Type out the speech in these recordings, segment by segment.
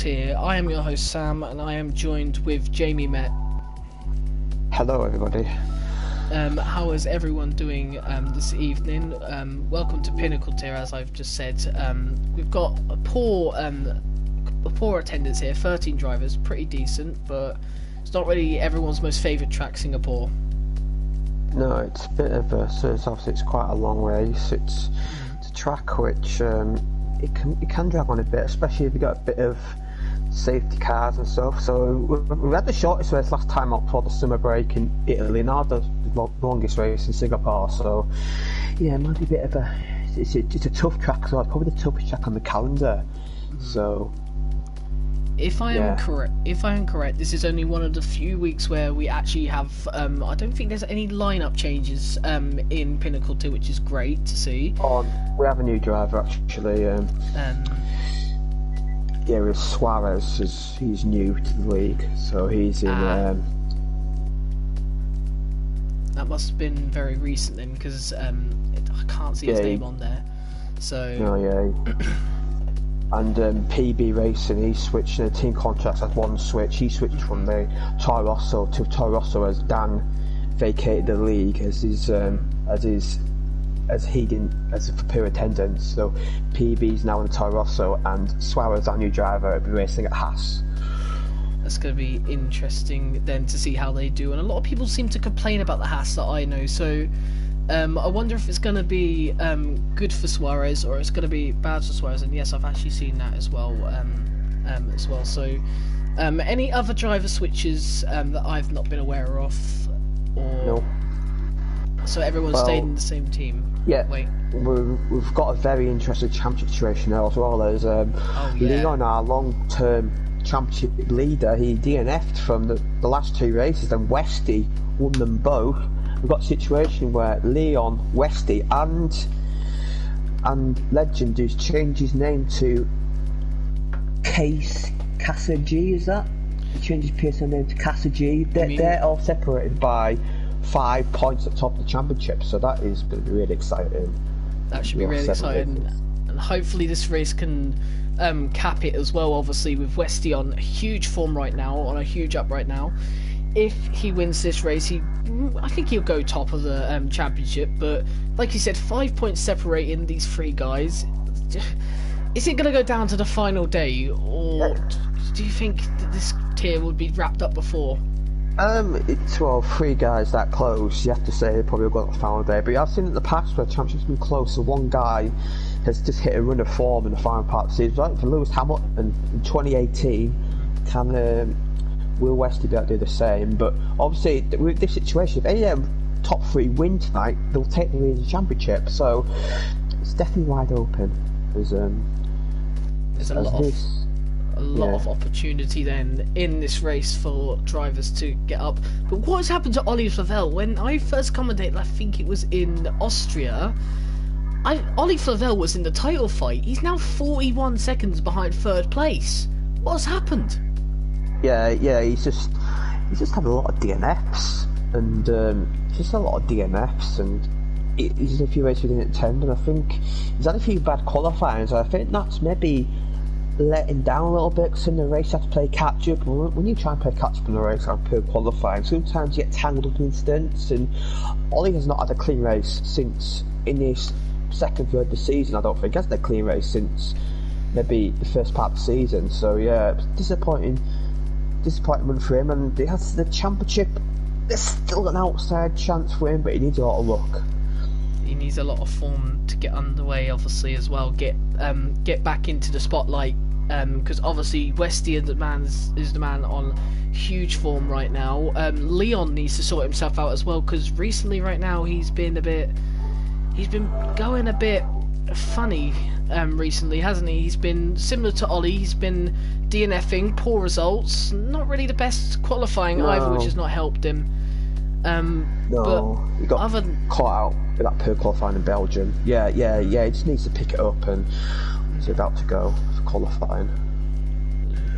Tier. I am your host Sam, and I am joined with Jamie Met. Hello everybody. How is everyone doing this evening? Welcome to Pinnacle Tier, as I've just said. We've got a poor attendance here, 13 drivers, pretty decent, but it's not really everyone's most favourite track, Singapore. No, it's a bit of a, so it's obviously it's quite a long race. It's a track which it can drag on a bit, especially if you got a bit of safety cars and stuff. So we had the shortest race last time up for the summer break in Italy, now the longest race in Singapore. So yeah, it might be a bit of a it's a tough track, so it's probably the toughest track on the calendar. So if I am correct, this is only one of the few weeks where we actually have I don't think there's any lineup changes in Pinnacle 2, which is great to see. We have a new driver actually. Yeah, it's Suarez. He's new to the league, so he's in. That must have been very recent then, because I can't see his name on there. So. No, yeah. And PB Racing, he switched. The team contracts had one switch. He switched from the Toro Rosso to Toro Rosso as Dan vacated the league as he didn't for pure attendance. So PB's now in the Toro Rosso, and Suarez, our new driver, will be racing at Haas. That's going to be interesting then to see how they do. And a lot of people seem to complain about the Haas that I know. So I wonder if it's going to be good for Suarez or it's going to be bad for Suarez. And yes, I've actually seen that as well. So any other driver switches that I've not been aware of? Or... No. So everyone stayed in the same team? Yeah. Wait. We've got a very interesting championship situation now as well. There's Leon, our long-term championship leader. He DNF'd from the last two races, and Westy won them both. We've got a situation where Leon, Westy, and Legend who's changed his name to Casa G. Is that? He changed his PSN name to Casa G. They're all separated by 5 points at the top of the championship, so that is going to be really exciting. That should be really exciting, and hopefully this race can cap it as well. Obviously, with Westy on huge form right now, on a huge up right now. If he wins this race, I think he'll go top of the championship. But like you said, 5 points separating these three guys. Is it going to go down to the final day, or do you think that this tier would be wrapped up before? It's three guys that close. You have to say they probably got the final day. But I've seen in the past where championships been close, so one guy has just hit a run of form in the final part of the season. Like for Lewis Hamilton in 2018, Will Westy be able to do the same? But obviously, with this situation, if any of them top three win tonight, they'll take the region championship. So it's definitely wide open. There's a lot of opportunity then in this race for drivers to get up. But what has happened to Ollie Flavel? When I first commentated, I think it was in Austria, Ollie Flavel was in the title fight. He's now 41 seconds behind third place. What's happened? Yeah, he's just had a lot of DNFs, and he's in a few races he didn't attend, and I think he's had a few bad qualifying, so I think that's maybe letting down a little bit, because in the race you have to play catch up. When you try and play catch up in the race after qualifying, sometimes you get tangled up in incidents, and Ollie has not had a clean race since in his second third of the season. I don't think he has had a clean race since maybe the first part of the season. So yeah, it's disappointment for him, and he has the championship. There's still an outside chance for him, but he needs a lot of luck. He needs a lot of form to get underway, obviously, as well. Get back into the spotlight, because obviously Westy is the man on huge form right now. Leon needs to sort himself out as well, because recently, right now, he's been going a bit funny. Recently, hasn't he? He's been similar to Ollie. He's been DNFing, poor results, not really the best qualifying either, which has not helped him. He got caught out with that poor qualifying in Belgium. Yeah. He just needs to pick it up, and he's about to go for qualifying.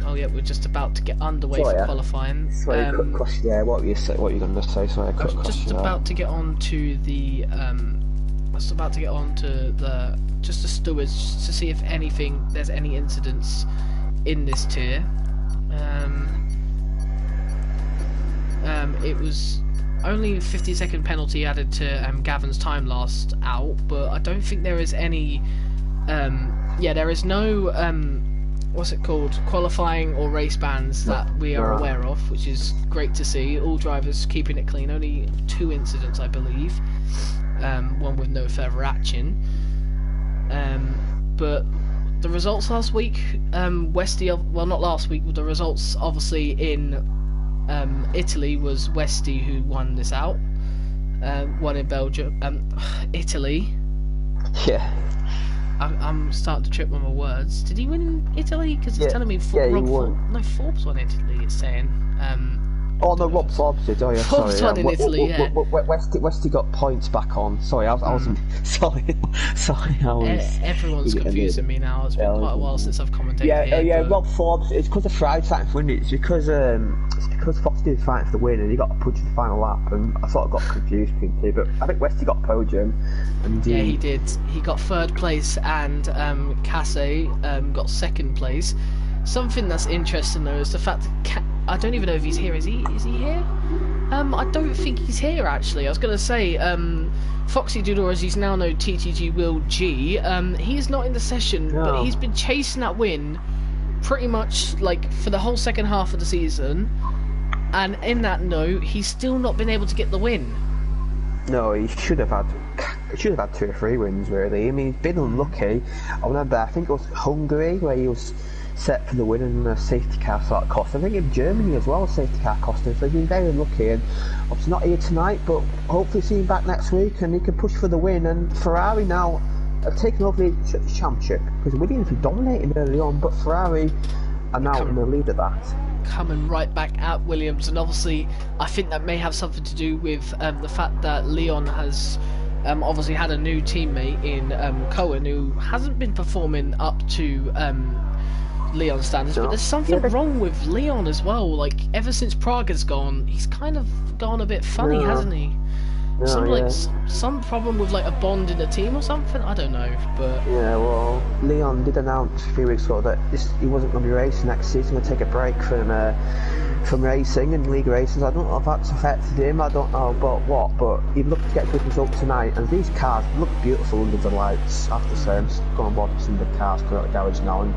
Oh yeah, we're just about to get underway for qualifying. Sorry, cut across. Yeah, what were you going to say? Sorry, cut across. Just about to get on to the just the stewards, just to see if there's any incidents in this tier. It was only a 50-second penalty added to Gavin's time last out, but I don't think there is any. Yeah, there is no what's it called, qualifying or race bans that we are aware of, which is great to see. All drivers keeping it clean. Only 2 incidents, I believe. One with no further action. But the results last week, Westy, well, not last week, but the results obviously in Italy was Westy who won this out. Won in Belgium. Italy. Yeah. I'm starting to trip on my words. Did he win in Italy? Because it's telling me Forbes won in Italy, it's saying. Oh no, Rob Forbes did. Oh yeah, Forbes sorry. won in Italy, yeah. Westy got points back on. Sorry, I wasn't. Sorry, I was. Everyone's confusing me now. It's been quite a while since I've commentated here. Yeah. Rob Forbes. It's because the Friday fighting for winning. It's because Fox did fight for the win, and he got a punch in the final lap, and I sort of got confused between two. But I think Westy got podium, and yeah, he did. He got 3rd place, and Casse got 2nd place. Something that's interesting though is the fact that I don't even know if he's here. Is he here? I don't think he's here actually. I was gonna say Foxy Doodle, as he's now known, TTG Will G. He's not in the session, but he's been chasing that win pretty much like for the whole second half of the season. And in that note, he's still not been able to get the win. No, he should have had 2 or 3 wins really. I mean, he's been unlucky. I remember, I think it was Hungary where he was set for the win and a safety car sort of cost. I think in Germany as well, a safety car cost him. So he's been very unlucky, and obviously not here tonight, but hopefully see him back next week and he can push for the win. And Ferrari now have taken over the championship because Williams were dominating early on, but Ferrari are now in the lead at that. Coming right back at Williams, and obviously I think that may have something to do with the fact that Leon has obviously had a new teammate in Cohen who hasn't been performing up to Leon standards, but there's something wrong with Leon as well. Like ever since Praga's gone, he's kind of gone a bit funny, hasn't he? Some problem with like a bond in the team or something. I don't know, but yeah. Well, Leon did announce a few weeks ago that he wasn't going to be racing next season. Going to take a break from racing and league races. I don't know if that's affected him. I don't know about what, but he'd look to get a good result tonight. And these cars look beautiful under the lights. I have to say, I'm just going on board with some of the cars coming out of the garage now. And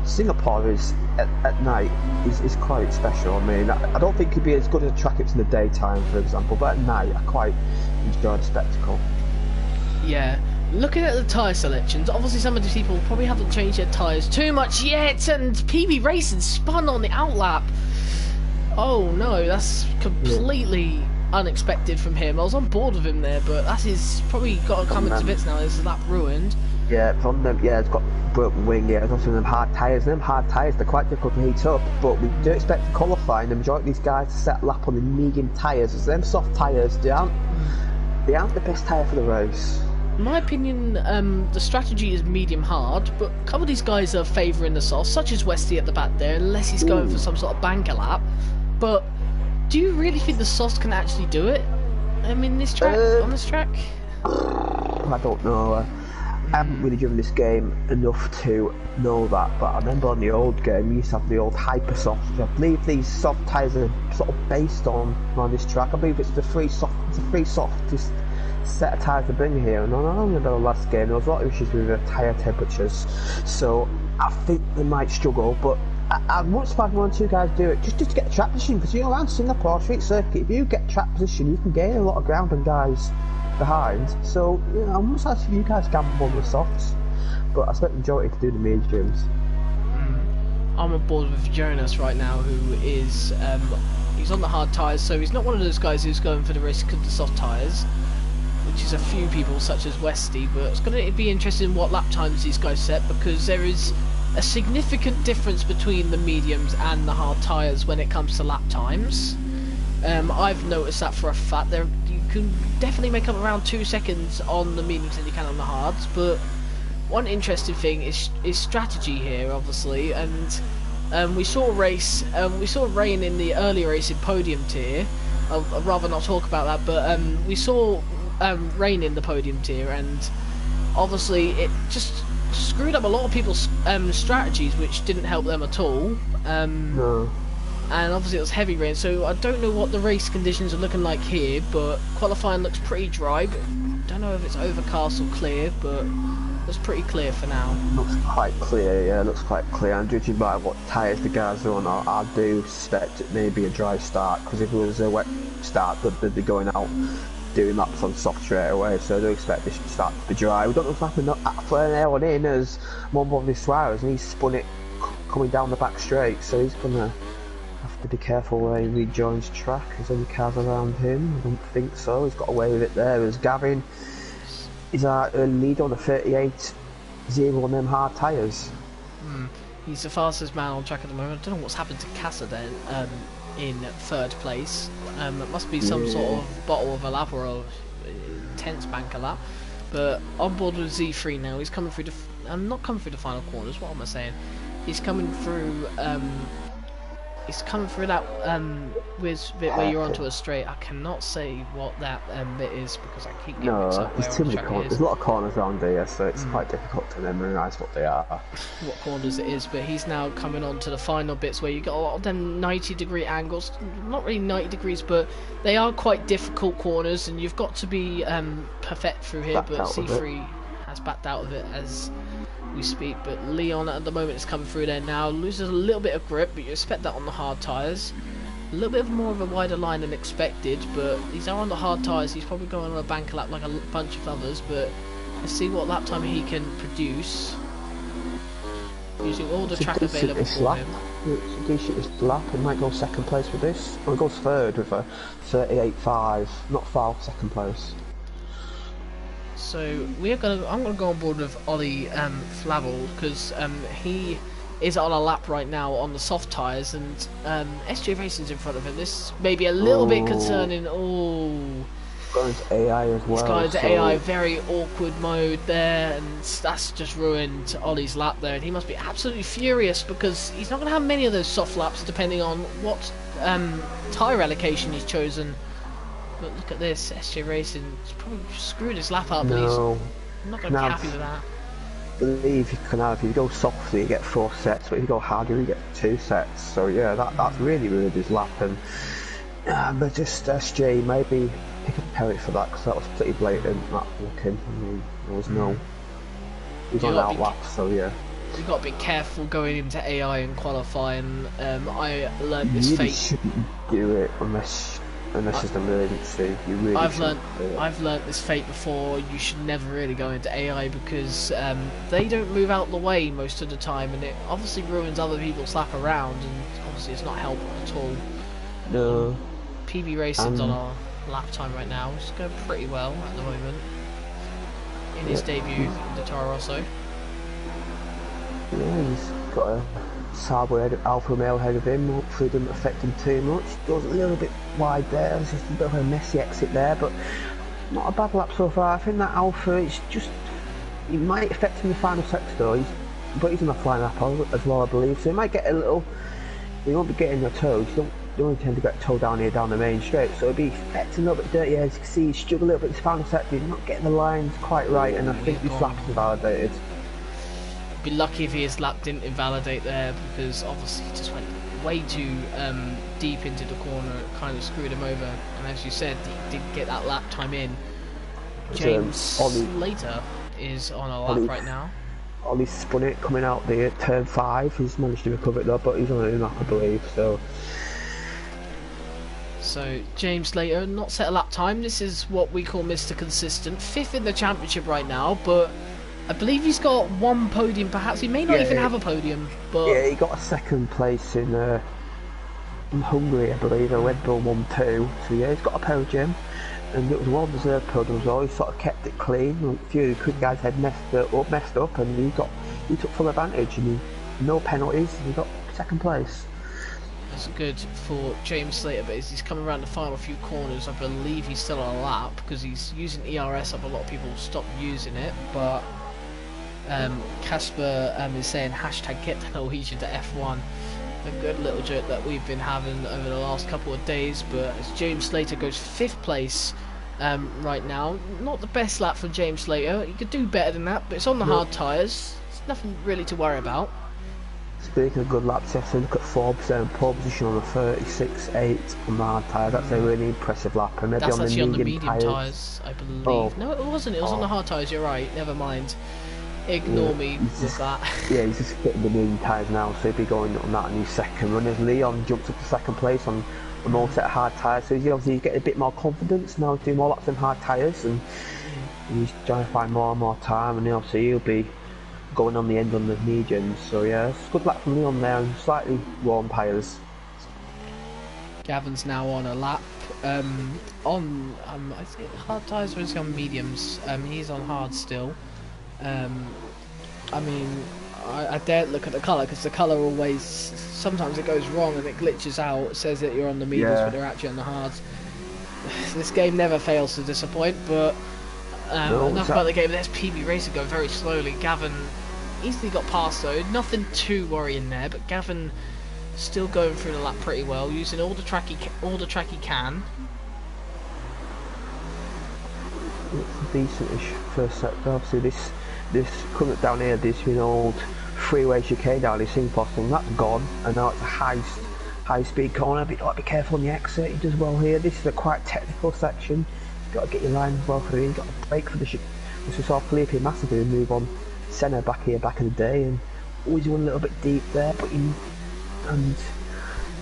Singapore is at night is quite special. I mean, I don't think it'd be as good as a track it's in the daytime, for example, but at night I quite enjoy the spectacle. Yeah, looking at the tyre selections, obviously some of these people probably haven't changed their tyres too much yet, and PB Racing spun on the outlap. Oh no, that's completely unexpected from him. I was on board with him there, but that is probably got to come into bits now. Is that ruined? Yeah, it's on them. Yeah, it's got broken wing. Yeah, it's also them hard tyres. Them hard tyres, they're quite difficult to heat up. But we do expect to qualify, and the majority of these guys to set lap on the medium tyres. As them soft tyres, they aren't the best tyre for the race. In my opinion, the strategy is medium hard, but a couple of these guys are favouring the soft, such as Westy at the back there, unless he's going for some sort of banker lap. But do you really think the softs can actually do it? I mean, on this track? I don't know. I haven't really driven this game enough to know that, but I remember on the old game we used to have the old hyper softs. I believe these soft tyres are sort of based on this track. I believe it's a free softest set of tyres to bring here, and I remember the last game there was a lot of issues with the tyre temperatures, so I think they might struggle, but I'd much rather one or two guys do it just to get track position, because you're around Singapore street circuit. If you get track position, you can gain a lot of ground on guys behind. So I'm much like if you guys gamble on the softs, but I expect the majority to do the mediums. I'm on board with Jonas right now, who is he's on the hard tyres, so he's not one of those guys who's going for the risk of the soft tyres, which is a few people such as Westy. But it's going to be interesting what lap times these guys set, because there is a significant difference between the mediums and the hard tyres when it comes to lap times. I've noticed that for a fact. You can definitely make up around 2 seconds on the mediums than you can on the hards, but one interesting thing is strategy here, obviously. And we saw a race, we saw rain in the early race in Podium Tier. I'd rather not talk about that, but we saw rain in the Podium Tier, and obviously it just screwed up a lot of people's strategies, which didn't help them at all. No. And obviously it was heavy rain, so I don't know what the race conditions are looking like here, but qualifying looks pretty dry. But don't know if it's overcast or clear, but it's pretty clear for now. Looks quite clear, yeah, looks quite clear. And judging by what tyres the guys are on, I do suspect it may be a dry start, because if it was a wet start, they'd be going out doing laps on soft straight away, so I do expect this to start to be dry. We don't know what's happening there on in as Monbonvi Suarez, and he's spun it coming down the back straight, so he's going to have to be careful where he rejoins track. Is there any cars around him? I don't think so. He's got away with it there. As Gavin is our lead on the 38-0 on them hard tyres. He's the fastest man on track at the moment. I don't know what's happened to Casa then in third place. It must be some sort of bottle of a lap or a intense banker lap. But on board with Z3 now. He's coming through the... not coming through the final corners. What am I saying? He's coming through... He's coming through that bit where you're onto a straight. I cannot say what that bit is because I keep getting mixed up. There's too many corners. There's a lot of corners around here, so it's quite difficult to memorise what they are. What corners it is, but he's now coming on to the final bits where you got a lot of them 90-degree angles. Not really 90 degrees, but they are quite difficult corners, and you've got to be perfect through here. But C3 has backed out of it as we speak, but Leon at the moment is coming through there now, loses a little bit of grip, but you expect that on the hard tyres. A little bit more of a wider line than expected, but these are on the hard tyres. He's probably going on a banker lap like a bunch of others, but let's see what lap time he can produce using all the track available for him. It's a decent lap. He might go second place with this, or he goes third with a 38.5, not far off second place. So I'm gonna go on board with Ollie Flavel because he is on a lap right now on the soft tyres, and SJ Racing's in front of him. This may be a little bit concerning. Oh, going to AI as well. He's gone into AI, very awkward mode there, and that's just ruined Ollie's lap there. And he must be absolutely furious because he's not going to have many of those soft laps, depending on what tyre allocation he's chosen. But look at this, SJ Racing probably screwed his lap up, and he's not going to be happy with that. I believe you can have, if you go softly you get 4 sets, but if you go harder you get 2 sets. So yeah, that's really ruined his lap, and but just SJ maybe pick a penalty for that, because that was pretty blatant, that looking. I mean, there was no... He was on out lap, so yeah. You've got to be careful going into AI and qualifying. I learned this really fate. Shouldn't do it unless it's an emergency. You really I've learnt this fate before. You should never really go into AI because they don't move out the way most of the time, and it obviously ruins other people's lap around, and obviously it's not helpful at all. No. PB Racing's on our lap time right now. It's going pretty well at the moment in his debut in the Toro Rosso. Yeah, he's got a Sauber Alfa Romeo ahead of him. Hopefully it doesn't affect him too much. Goes a little bit wide there. There's just a bit of a messy exit there, but not a bad lap so far. I think that Alfa, it's just, it might affect him in the final sector though. But he's on a flying lap as well, I believe. So he might get a little. He won't be getting your toes. You don't tend to get toe down here down the main straight, so it'll be affecting a little bit dirty. As you can see, he's struggled a little bit in his final sector. He's not getting the lines quite right, and I think his lap is invalidated. Be lucky if his lap didn't invalidate there, because obviously he just went way too deep into the corner. It kind of screwed him over, and as you said, he did get that lap time in. James Slater is on a lap right now. Ollie spun it coming out the turn 5. He's managed to recover it though, but he's on a new lap, I believe. So James Slater not set a lap time. This is what we call Mr. Consistent, 5th in the championship right now, but I believe he's got 1 podium. Perhaps he may not even have a podium. But yeah, he got a 2nd place in Hungary, I believe. A Red Bull 1-2. So yeah, he's got a podium, and it was a well-deserved podium as well. He sort of kept it clean. A few of the quick guys had messed up, and he took full advantage, and no penalties, and he got 2nd place. That's good for James Slater, but as he's coming around the final few corners, I believe he's still on a lap because he's using ERS up. A lot of people stopped using it, but Casper is saying hashtag get the Norwegian to F1. A good little joke that we've been having over the last couple of days, but as James Slater goes 5th place right now, not the best lap for James Slater. He could do better than that, but it's on the hard tyres, nothing really to worry about. Speaking of good laps, yes, look at Forbes there in pole position on the 36.8 on the hard tyre. That's a really impressive lap. And maybe That's on actually the on the medium tyres, I believe. Oh. No, it wasn't. It was on the hard tyres. You're right. Never mind. Ignore me with that. Yeah, he's just hitting the medium tyres now, so he'll be going on that in his second run. As Leon jumps up to second place on a more set of hard tyres, so he's obviously getting a bit more confidence now, doing more laps on hard tyres, and he's trying to find more and more time, and obviously he'll be going on the end on the mediums. So yeah, it's a good lap from Leon there, and slightly warm tyres. Gavin's now on a lap on I think hard tyres, or is he on mediums? He's on hard still. I mean, I daren't look at the colour, because the colour always, sometimes it goes wrong and it glitches out. It says that you're on the mediums, but they're actually on the hards. This game never fails to disappoint, but enough about the game. There's PB Racer going very slowly. Gavin easily got past though, nothing too worrying there, but Gavin still going through the lap pretty well, using all the track he can. It's a decent-ish first sector. Obviously this coming down here, this is an old freeway chicane down this Singpost, and that's gone, and now it's a high speed corner, but you've got to be careful on the exit. He does well here. This is a quite technical section. You've got to get your line well through. You've got to brake for the this was off Felipe massively and move on Senna back in the day, and always went a little bit deep there, but and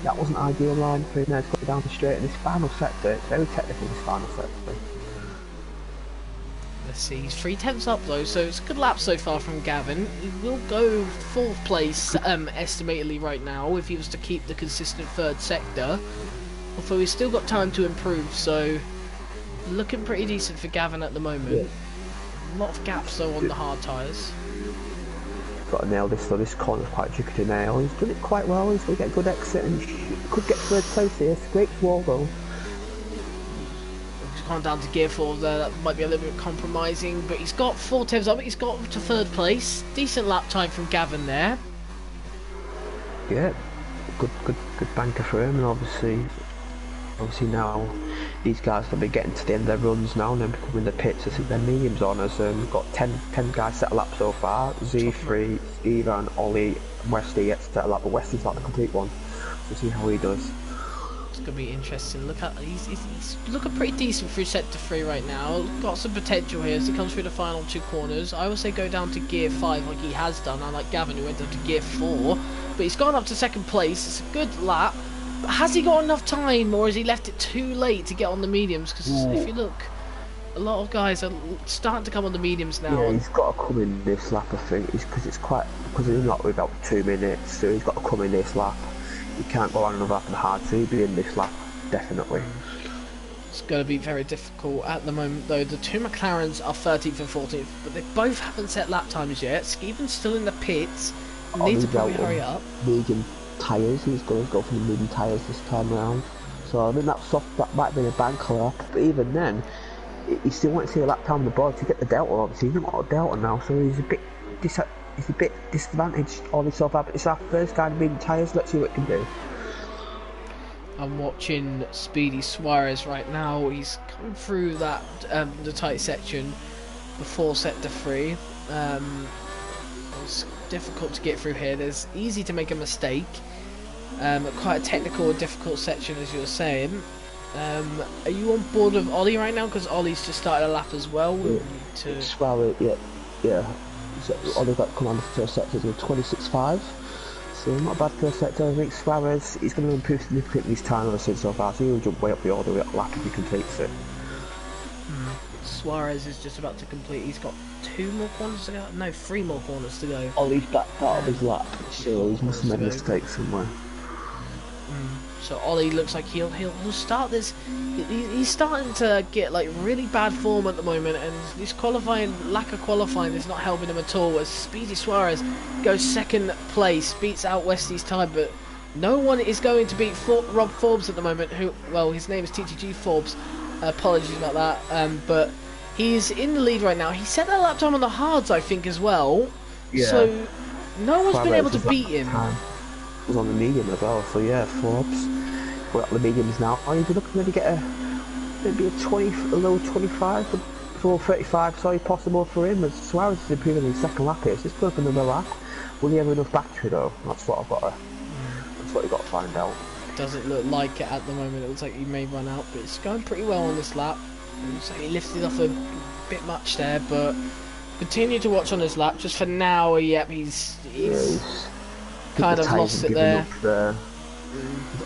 that wasn't an ideal line for him there to go down the straight in this final sector. It's very technical, this final sector. Let's see, he's 3/10 up though, so it's a good lap so far from Gavin. He will go 4th place, estimatedly right now, if he was to keep the consistent 3rd sector. Although he's still got time to improve, so looking pretty decent for Gavin at the moment. Yeah. A lot of gaps though on the hard tyres. Got to nail this though, this corner's quite tricky to nail. He's done it quite well, he's going to get a good exit and could get 3rd place here. Great wall though. He's gone down to gear 4 there, that might be a little bit compromising, but he's got 4 temps up, he's got to 3rd place. Decent lap time from Gavin there. Yeah, good banker for him, and obviously now these guys will be getting to the end of their runs now and then becoming the pits. I think their mediums on us. We've got 10 guys set a lap so far. Z3, Ivan, Ollie, Westy yet to set a lap, but Westy's not the complete one. We'll see how he does. It's going to be interesting. Look at he's looking pretty decent through sector 3 right now. Got some potential here as he comes through the final 2 corners. I would say go down to gear 5 like he has done, unlike Gavin who went down to gear 4. But he's gone up to 2nd place. It's a good lap. But has he got enough time, or has he left it too late to get on the mediums? Because if you look, a lot of guys are starting to come on the mediums now. Yeah, he's got to come in this lap, I think, because it's not about 2 minutes, so he's got to come in this lap. He can't go on another lap and hard, so he'll be in this lap, definitely. It's going to be very difficult at the moment, though. The 2 McLarens are 13th and 14th, but they both haven't set lap times yet. Stephen's still in the pits. Needs to probably hurry up. Medium tyres, he's going to go for the medium tyres this time around. So I mean that might have been a bank lap, but even then, he still wants to see a lap time on the board to get the delta. Obviously, he's not got a delta now, so he's a bit disadvantaged all this so far. But it's our first guy in medium tyres. Let's see what it can do. I'm watching Speedy Suarez right now. He's coming through that the tight section before sector 3. It's difficult to get through here. There's easy to make a mistake. Quite a technical and difficult section, as you were saying. Are you on board with Ollie right now? Because Ollie's just started a lap as well. We'll need to... Suarez, yeah. So Ollie got to come on the first sector with 26.5. So not a bad first sector. I think Suarez, he's going to improve significantly his time ever since so far. So he'll jump way up the order lap if he completes it. Suarez is just about to complete. He's got 2 more corners to go. No, 3 more corners to go. Ollie's back part of his lap, so he must have made a mistake somewhere. So Ollie looks like he'll start this. He's starting to get like really bad form at the moment, and this lack of qualifying is not helping him at all. As Speedy Suarez goes 2nd place, beats out Westy's time, but no one is going to beat Rob Forbes at the moment. His name is TTG Forbes. Apologies about that, but he's in the lead right now. He set that lap time on the hards, I think, as well. Yeah. So no one's been able to beat him. Was on the medium as well, so yeah, Forbes. We're at the mediums now. Oh, you'd be looking maybe get maybe a low 25 for full 35 sorry possible for him, as Suarez is improving his second lap here. It's just going for another lap. Will he have enough battery though? That's what that's what you got to find out. Doesn't look like it at the moment. It looks like he may run out, but it's going pretty well on this lap. It looks like he lifted off a bit much there, but continue to watch on his lap. Just for now, yep, he's kind of lost it there.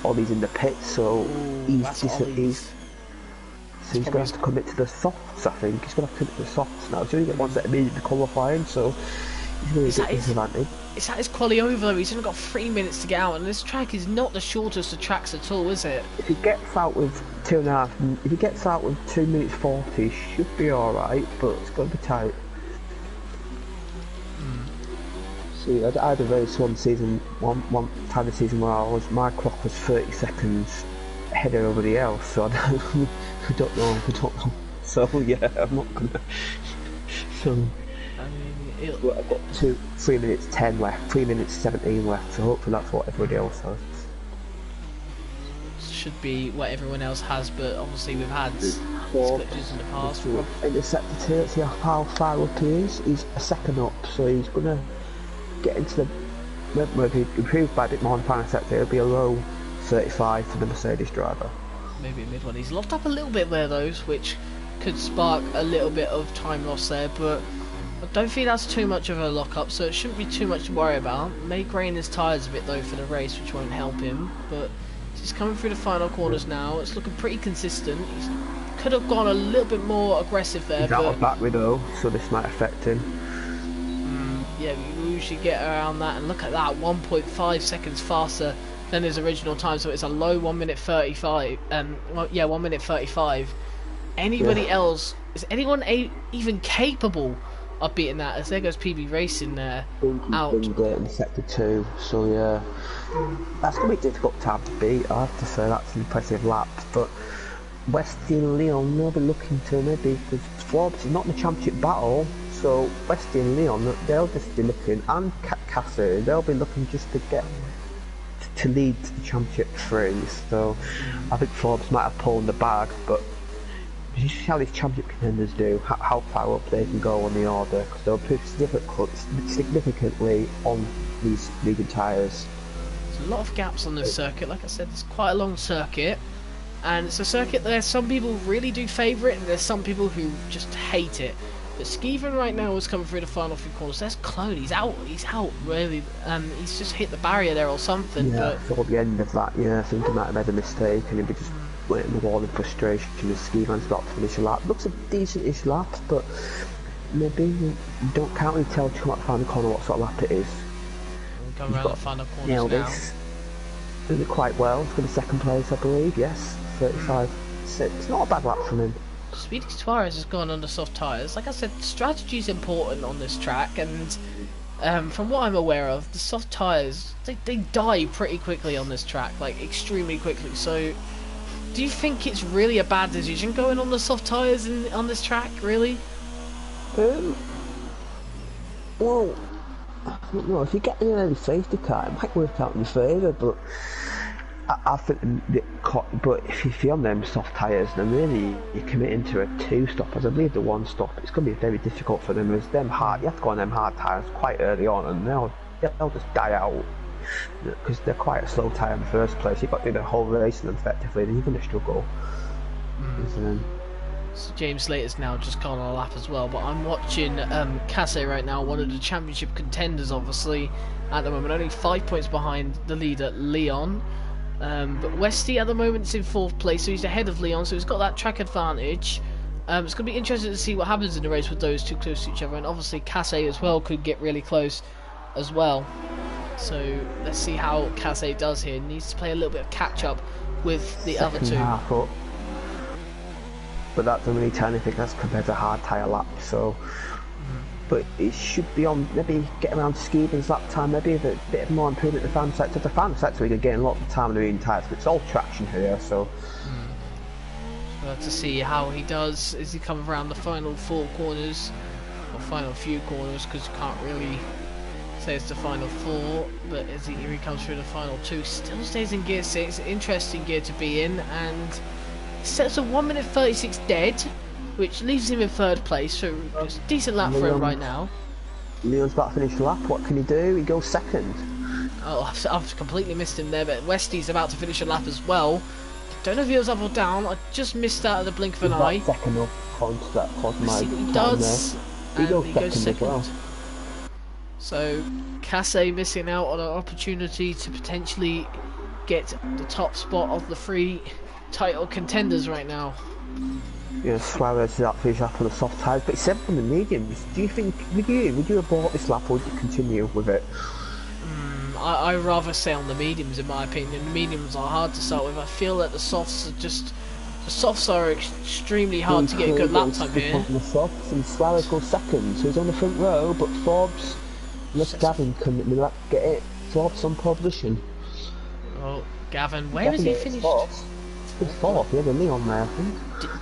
Ollie's in the pit, so he's going to have to commit to the softs. I think he's going to have to commit to the softs now. He's only got one set immediately qualifying, so he's going to get disadvantage. Is that his quali over though? He's only got 3 minutes to get out, and this track is not the shortest of tracks at all, is it? If he gets out with 2.5, if he gets out with 2 minutes 40, he should be all right, but it's going to be tight. See, I had a race one time this season where my clock was 30 seconds ahead of everybody else, so I don't know. So yeah, I'm not gonna. So I've got 3 minutes 10 left, 3 minutes 17 left, so hopefully that's what everybody else has. Should be what everyone else has, but obviously we've had glitches in the past. In the sector 2, let's see how far up he is. He's a second up, so he's gonna get into the. If he improves by a bit more in the final sector, it'll be a low 35 for the Mercedes driver. Maybe a mid one. He's locked up a little bit there, though, which could spark a little bit of time loss there, but I don't think that's too much of a lock up, so it shouldn't be too much to worry about. May grain his tyres a bit though for the race, which won't help him, but he's coming through the final corners now. It's looking pretty consistent. He could have gone a little bit more aggressive there. He's out of battery though, so this might affect him. Yeah, we usually get around that, and look at that, 1.5 seconds faster than his original time, so it's a low 1 minute 35. Well, yeah, 1 minute 35. Anybody else, is anyone even capable of beating that? As there goes PB Racing there, out. In sector 2, so yeah, that's going to be a difficult time to beat. I have to say that's an impressive lap, but Westy and Leon, they'll be looking to maybe, because Forbes is not in the championship battle, so Westy and Leon, they'll just be looking, and Cassie, they'll be looking just to get to lead the championship 3, so I think Forbes might have pulled the bag, but you see how these championship contenders do, how far up they can go on the order, because they'll improve significantly on these medium tyres. There's a lot of gaps on this circuit. Like I said, it's quite a long circuit, and it's a circuit that some people really do favour it, and there's some people who just hate it. But Skeeven right now is coming through the final few corners. There's Clone, he's out really. He's just hit the barrier there or something. Yeah, but at the end of that, yeah, I think he might have made a mistake, and he'll be just waiting the wall in frustration, and Skeevan's got to finish a lap. Looks a decent-ish lap, but maybe you can't really tell too much final corner what sort of lap it is. We'll come around the final corners now. Doing it quite well. It's going to be second place, I believe. Yes, 35.6. It's not a bad lap from him. Speedy Suarez has gone under soft tyres. Like I said, strategy is important on this track, and from what I'm aware of, the soft tyres, they die pretty quickly on this track, like extremely quickly. So, do you think it's really a bad decision going on the soft tyres on this track, really? Well, I don't know. If you get an early safety car, it might work out in your favour, but I think but if you're on them soft tyres, then really you're committing to a 2-stop. As I believe the 1-stop, it's going to be very difficult for them. As them hard, you have to go on them hard tyres quite early on, and they'll just die out because they're quite a slow tyre in the first place. You've got to do the whole race in them effectively, then you're going to struggle. So James Slater's now just gone on a lap as well, but I'm watching Casse right now, one of the championship contenders, obviously at the moment, only 5 points behind the leader Leon. But Westy at the moment is in 4th place, so he's ahead of Leon, so he's got that track advantage. It's going to be interesting to see what happens in the race with those two close to each other, and obviously Casse as well could get really close as well. So let's see how Casse does here. He needs to play a little bit of catch up with the other two. Half up. But that doesn't really tell anything, that's compared to a hard tyre lap, so but it should be on, maybe get around Skeeven's lap time, maybe a bit more improvement in the fan sector. The fan sector we could gain a lot of time in the medium tyres, but it's all traction here, so we'll have to see how he does as he comes around the final 4 corners, or final few corners, because you can't really say it's the final 4, but as here he comes through the final 2, still stays in gear 6, interesting gear to be in, and sets a 1 minute 36 dead. which leaves him in 3rd place, so it's a decent lap for him right now. Leon's about to finish the lap. What can he do? He goes 2nd. Oh, I've completely missed him there, but Westy's about to finish a lap as well. Don't know if he was up or down. I just missed that at the blink of an eye. 2nd up onto that See what he does. He goes 2nd as well. So, Casse missing out on an opportunity to potentially get the top spot of the 3 title contenders right now. Yeah, Suarez is out for his lap on the soft tyres, but he's 7th on the mediums. Do you think, would you have bought this lap or would you continue with it? I'd rather stay on the mediums in my opinion. The mediums are hard to start with. I feel that the softs are extremely hard to get a good lap time here. On the softs, and Suarez goes 2nd, so he's on the front row, but Forbes, unless Gavin can get it, Forbes on pole position. Oh, Gavin, where has he finished? He's 4th, he had a Leon there, I think.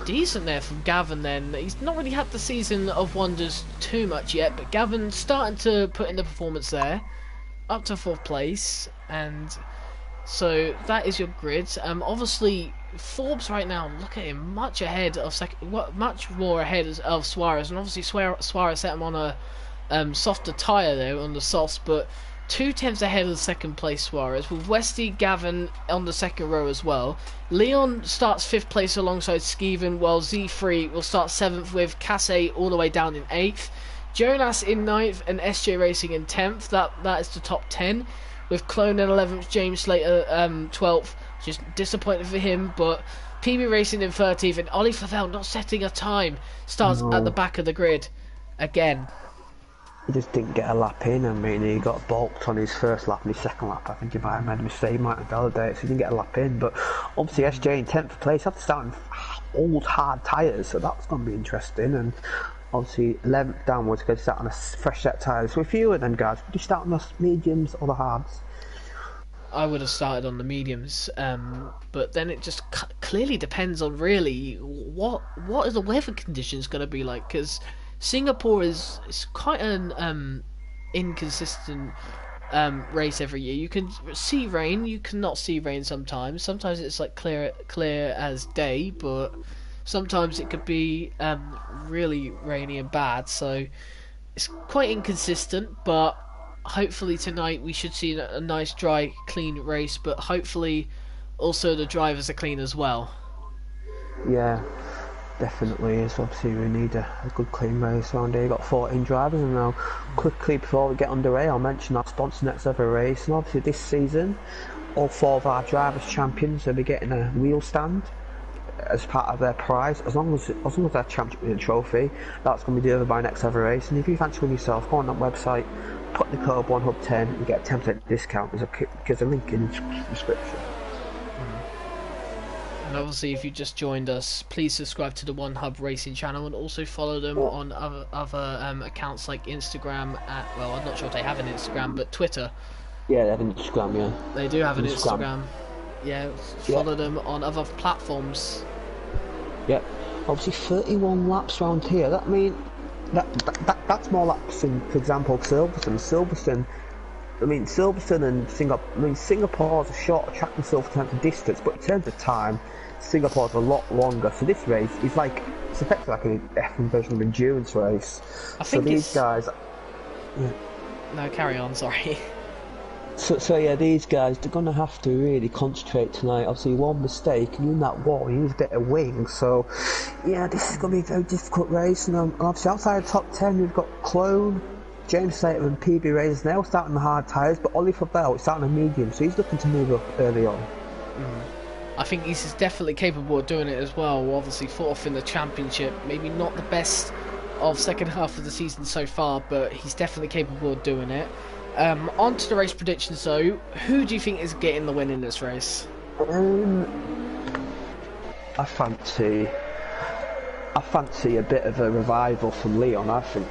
Decent there from Gavin then. He's not really had the season of wonders too much yet, but Gavin's starting to put in the performance there. Up to 4th place, and so that is your grid. Obviously, Forbes right now, look at him, much ahead of much more ahead of Suarez, and obviously Suarez set him on a softer tyre there on the softs, but 2/10 ahead of the 2nd place Suarez, with Westy, Gavin on the 2nd row as well. Leon starts 5th place alongside Skeven, while Z3 will start 7th with Casse all the way down in 8th. Jonas in 9th and SJ Racing in 10th. That is the top 10. With Clone in 11th, James Slater 12th. Just disappointed for him, but PB Racing in 13th and Ollie Favell not setting a time. Starts at the back of the grid again. He just didn't get a lap in. I mean, he got balked on his 1st lap and his 2nd lap. I think he might have made a mistake, he might have validated, so he didn't get a lap in. But obviously SJ in 10th place, had to start on old hard tyres, so that's going to be interesting. And obviously 11th downwards, going to start on a fresh set of tyres. So if you were them guys, would you start on the mediums or the hards? I would have started on the mediums, but then it just clearly depends on really what are the weather conditions going to be like, because Singapore is quite an inconsistent race every year. You can see rain, you cannot see rain sometimes. Sometimes it's like clear as day, but sometimes it could be really rainy and bad, so it's quite inconsistent. But hopefully tonight we should see a nice dry clean race, but hopefully also the drivers are clean as well. Yeah, definitely is. Obviously we need a good clean race around here. We've got 14 drivers, and now quickly before we get underway I'll mention our sponsor next ever race. And obviously this season all 4 of our drivers champions will be getting a wheel stand as part of their prize, as long as they're championship with a trophy. That's going to be delivered by next ever race. And if you fancy one yourself, go on that website, put the code 1hub10 and get a 10% discount. There's a link in the description. And obviously if you just joined us, please subscribe to the One Hub Racing channel, and also follow them on other accounts like Instagram well, I'm not sure if they have an Instagram, but Twitter. Yeah, they have an Instagram, yeah. They do have an Instagram. Yeah, follow them on other platforms. Yep. Obviously 31 laps around here. That mean that's more laps than, for example, Silverstone. Silverstone and Singapore. Singapore's a shorter track than Silverstone in terms of distance, but in terms of time, Singapore's a lot longer. So this race is it's effectively like an F1 version of an endurance race. I think these guys. Yeah. No, carry on. Sorry. So yeah, these guys, they're going to have to really concentrate tonight. Obviously one mistake and you're in that wall, you need a bit of wing. So yeah, this is going to be a very difficult race. And obviously outside the top 10 we've got Clone, James Slater and PB Razors. They're all starting the hard tyres, but Ollie Favell is starting a medium, so he's looking to move up early on. I think he's definitely capable of doing it as well. Obviously 4th in the championship, maybe not the best of second half of the season so far, but he's definitely capable of doing it. On to the race predictions though. Who do you think is getting the win in this race? I fancy a bit of a revival from Leon. I think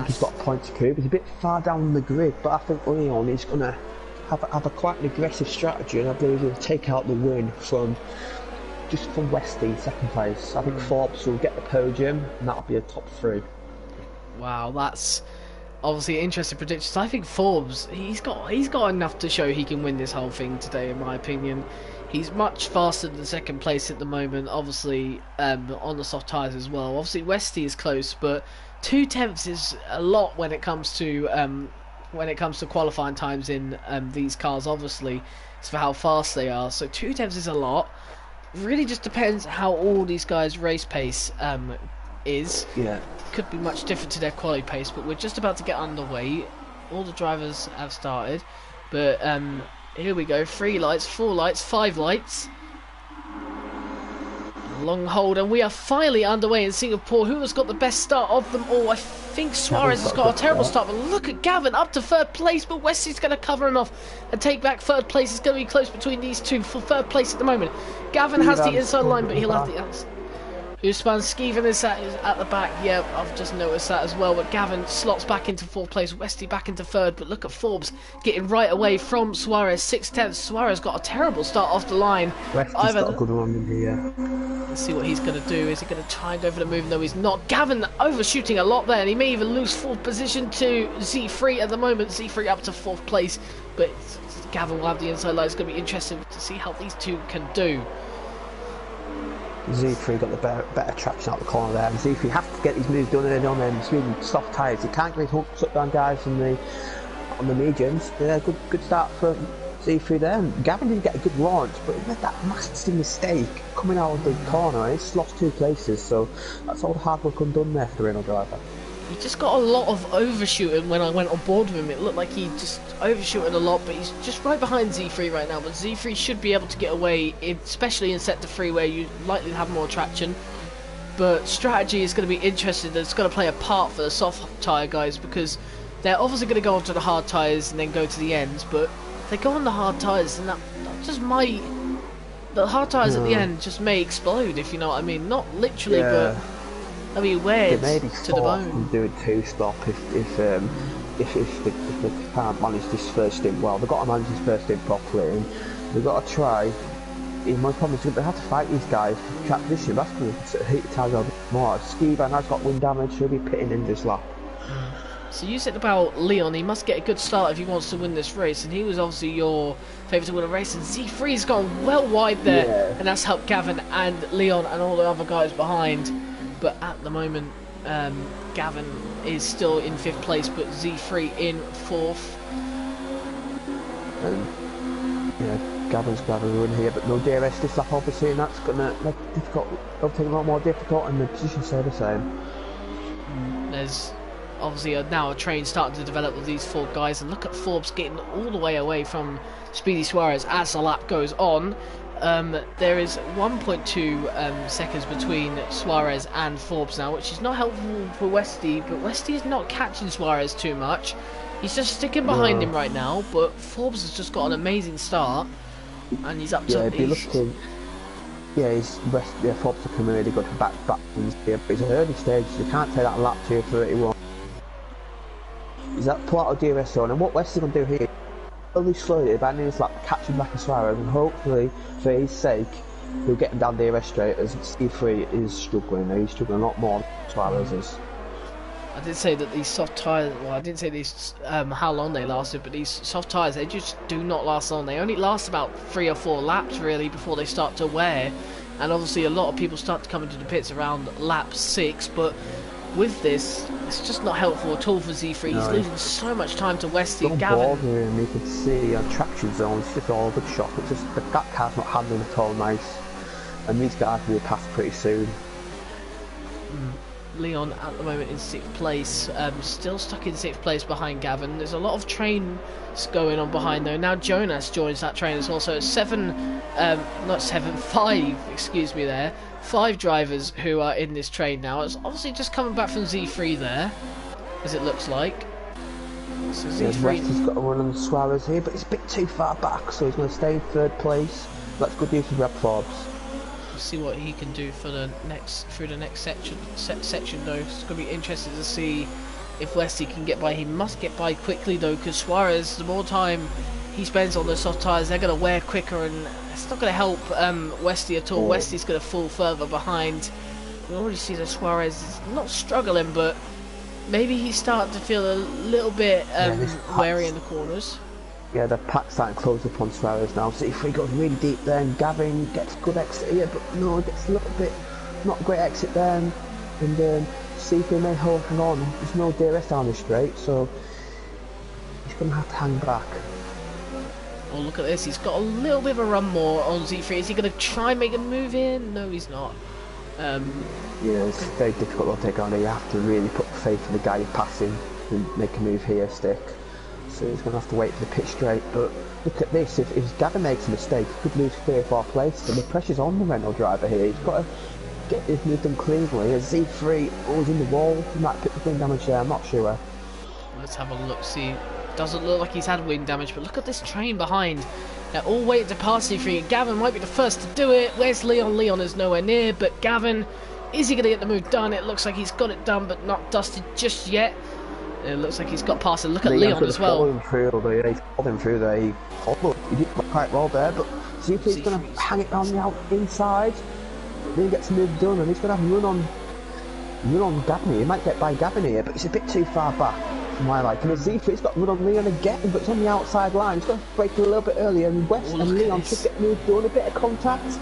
he's got a point to prove. He's a bit far down the grid, but I think Leon is going to have a quite an aggressive strategy, and I believe he'll take out the win from Westy, 2nd place. I think Forbes will get the podium, and that'll be a top 3. Wow, that's obviously interesting predictions. I think Forbes, he's got enough to show he can win this whole thing today, in my opinion. He's much faster than second place at the moment, obviously, on the soft tyres as well. Obviously Westy is close, but 2/10 is a lot when it comes to qualifying times in these cars. Obviously, it's for how fast they are, so 2/10 is a lot. Really just depends how all these guys' race pace is. Yeah. Could be much different to their quality pace, but we're just about to get underway. All the drivers have started, but here we go. 3 lights, 4 lights, 5 lights. Long hold, and we are finally underway in Singapore. Who has got the best start of them all? I think Suarez has got a terrible start, but look at Gavin up to 3rd place, but Wesley's going to cover him off and take back 3rd place. It's going to be close between these two for 3rd place at the moment. Gavin has the inside line, but he'll have the outside. Usman Skeeven is at the back. Yeah, I've just noticed that as well. But Gavin slots back into 4th place. Westy back into 3rd. But look at Forbes getting right away from Suarez. 6/10. Suarez got a terrible start off the line. Westy's got a good one in here. Let's see what he's going to do. Is he going to try and go for the move? No, he's not. Gavin overshooting a lot there. And he may even lose 4th position to Z3 at the moment. Z3 up to 4th place. But Gavin will have the inside line. It's going to be interesting to see how these two can do. Z3 got the better traction out the corner there, and Z3 has to get these moves done early on them smooth and soft tyres. He can't get his hooks up down guys on the mediums. Yeah, good start for Z3 there. And Gavin didn't get a good launch, but he made that massive mistake coming out of the corner. He's lost 2 places, so that's all the hard work undone there for the Renault driver. He just got a lot of overshooting when I went on board with him. It looked like he just overshooting a lot, but he's just right behind Z3 right now. But Z3 should be able to get away, especially in sector 3 where you likely have more traction. But strategy is going to be interesting. It's going to play a part for the soft tyre guys, because they're obviously going to go onto the hard tyres and then go to the ends. But if they go on the hard tyres, then that just might... The hard tyres at the end just may explode, if you know what I mean. Not literally, but... I mean, weird to the bone. And do a 2-stop if they can't manage this first stint well. They've got to manage this first stint properly, and they've got to try. My problem is they have to fight these guys for track position. That's going to heat the tyres a bit more. Skivan has got wind damage. He'll be pitting in this lap. So you said about Leon, he must get a good start if he wants to win this race, and he was obviously your favourite to win a race, and Z3's gone well wide there, and that's helped Gavin and Leon and all the other guys behind. But at the moment, Gavin is still in 5th place, but Z3 in 4th. Yeah, Gavin's going to win here, but no DRS this lap obviously, and that's going to make it difficult. It'll take a lot more difficult, and the positions stay the same. There's obviously now a train starting to develop with these 4 guys, and look at Forbes getting all the way away from Speedy Suarez as the lap goes on. There is 1.2 seconds between Suarez and Forbes now, which is not helpful for Westy, but Westy is not catching Suarez too much. He's just sticking behind him right now, but Forbes has just got an amazing start, and he's up to... Forbes are coming really good for back here, but it's an early stage, so you can't take that lap 2:31. He's at Plato DRS zone, and what Westy's going to do here, slowly abandoning his lap, catching back a Suarez, and hopefully, for his sake, he'll get him down DRS straight, as C3 is struggling. He's struggling a lot more than Suarez is. I did say that these soft tyres, well, I didn't say these how long they lasted, but these soft tyres, they just do not last long. They only last about 3 or 4 laps really before they start to wear, and obviously a lot of people start to come into the pits around lap 6, but with this, it's just not helpful at all for Z3. He's losing so much time to Westy. Gavin, him, you can see on traction zones, it's just all over the shop. It's just that car's not handling at all nice, and these guys will pass pretty soon. Leon at the moment in 6th place, still stuck in 6th place behind Gavin. There's a lot of trains going on behind though. Now Jonas joins that train as well, so it's 5, excuse me there. 5 drivers who are in this train now. It's obviously just coming back from Z3 there, as it looks like. So Z3... He's got to run on Suarez here, but it's a bit too far back, so he's going to stay in 3rd place. That's good news for Red Forbes. We'll see what he can do for the next section though. It's going to be interesting to see if Westy can get by. He must get by quickly though, because Suarez, the more time he spends on the soft tyres, they're going to wear quicker, and it's not going to help Westy at all. Westy's going to fall further behind. We already see that Suarez is not struggling, but maybe he's starting to feel a little bit wary in the corners. Yeah, the pack's starting to close up on Suarez now. C3 goes really deep there, and Gavin gets a good exit here, but no, gets a little bit, not a great exit there, and C3 may hang on. There's no DRS down the straight, so he's going to have to hang back. Oh, look at this, he's got a little bit of a run more on Z3. Is he going to try and make a move in? No, he's not. Yeah, it's very difficult to take on. You have to really put faith in the guy you're passing and make a move here, stick. So he's going to have to wait for the pitch straight. But look at this, if Gavin makes a mistake, he could lose 3 or 4 places. And the pressure's on the Renault driver here. He's got to get his move done cleanly. As Z3 always in the wall, he might pick the wing damage there, I'm not sure. Let's have a look, see. Doesn't look like he's had wing damage, but look at this train behind. They're all waiting to pass Z3. Gavin might be the first to do it. Where's Leon? Leon is nowhere near, but Gavin, is he going to get the move done? It looks like he's got it done, but not dusted just yet. It looks like he's got past it. Look at Leon as well. He's followed him through there. He did quite well there, but Z3's going to hang it on the inside. Then he gets the move done, and he's going to have a run on Gavin. He might get by Gavin here, but it's a bit too far back. My like, and Z3's got run on Leon again, but it's on the outside line. He's got to break a little bit earlier, and West and Leon should get moved done, a bit of contact.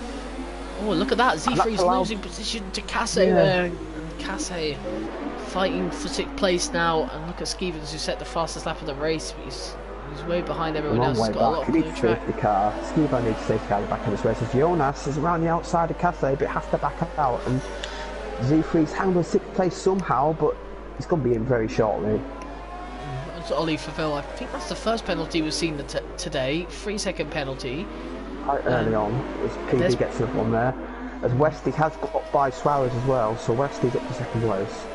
Oh, look at that! Z3's losing position to Casse there. Casse fighting for 6th place now, and look at Skevens, who set the fastest lap of the race. But he's way behind everyone else. He's got a lot of blue track. Skevens needs to safety car back in this race. As Jonas is around the outside of Casse, but has to back out, and Z3's handled 6th place somehow, but he's going to be in very shortly. Ollie Favell, I think that's the first penalty we've seen today. 3-second penalty. Quite early on, as PB gets up on there. As Westy has got by Suarez as well, so Westy's up to 2nd place.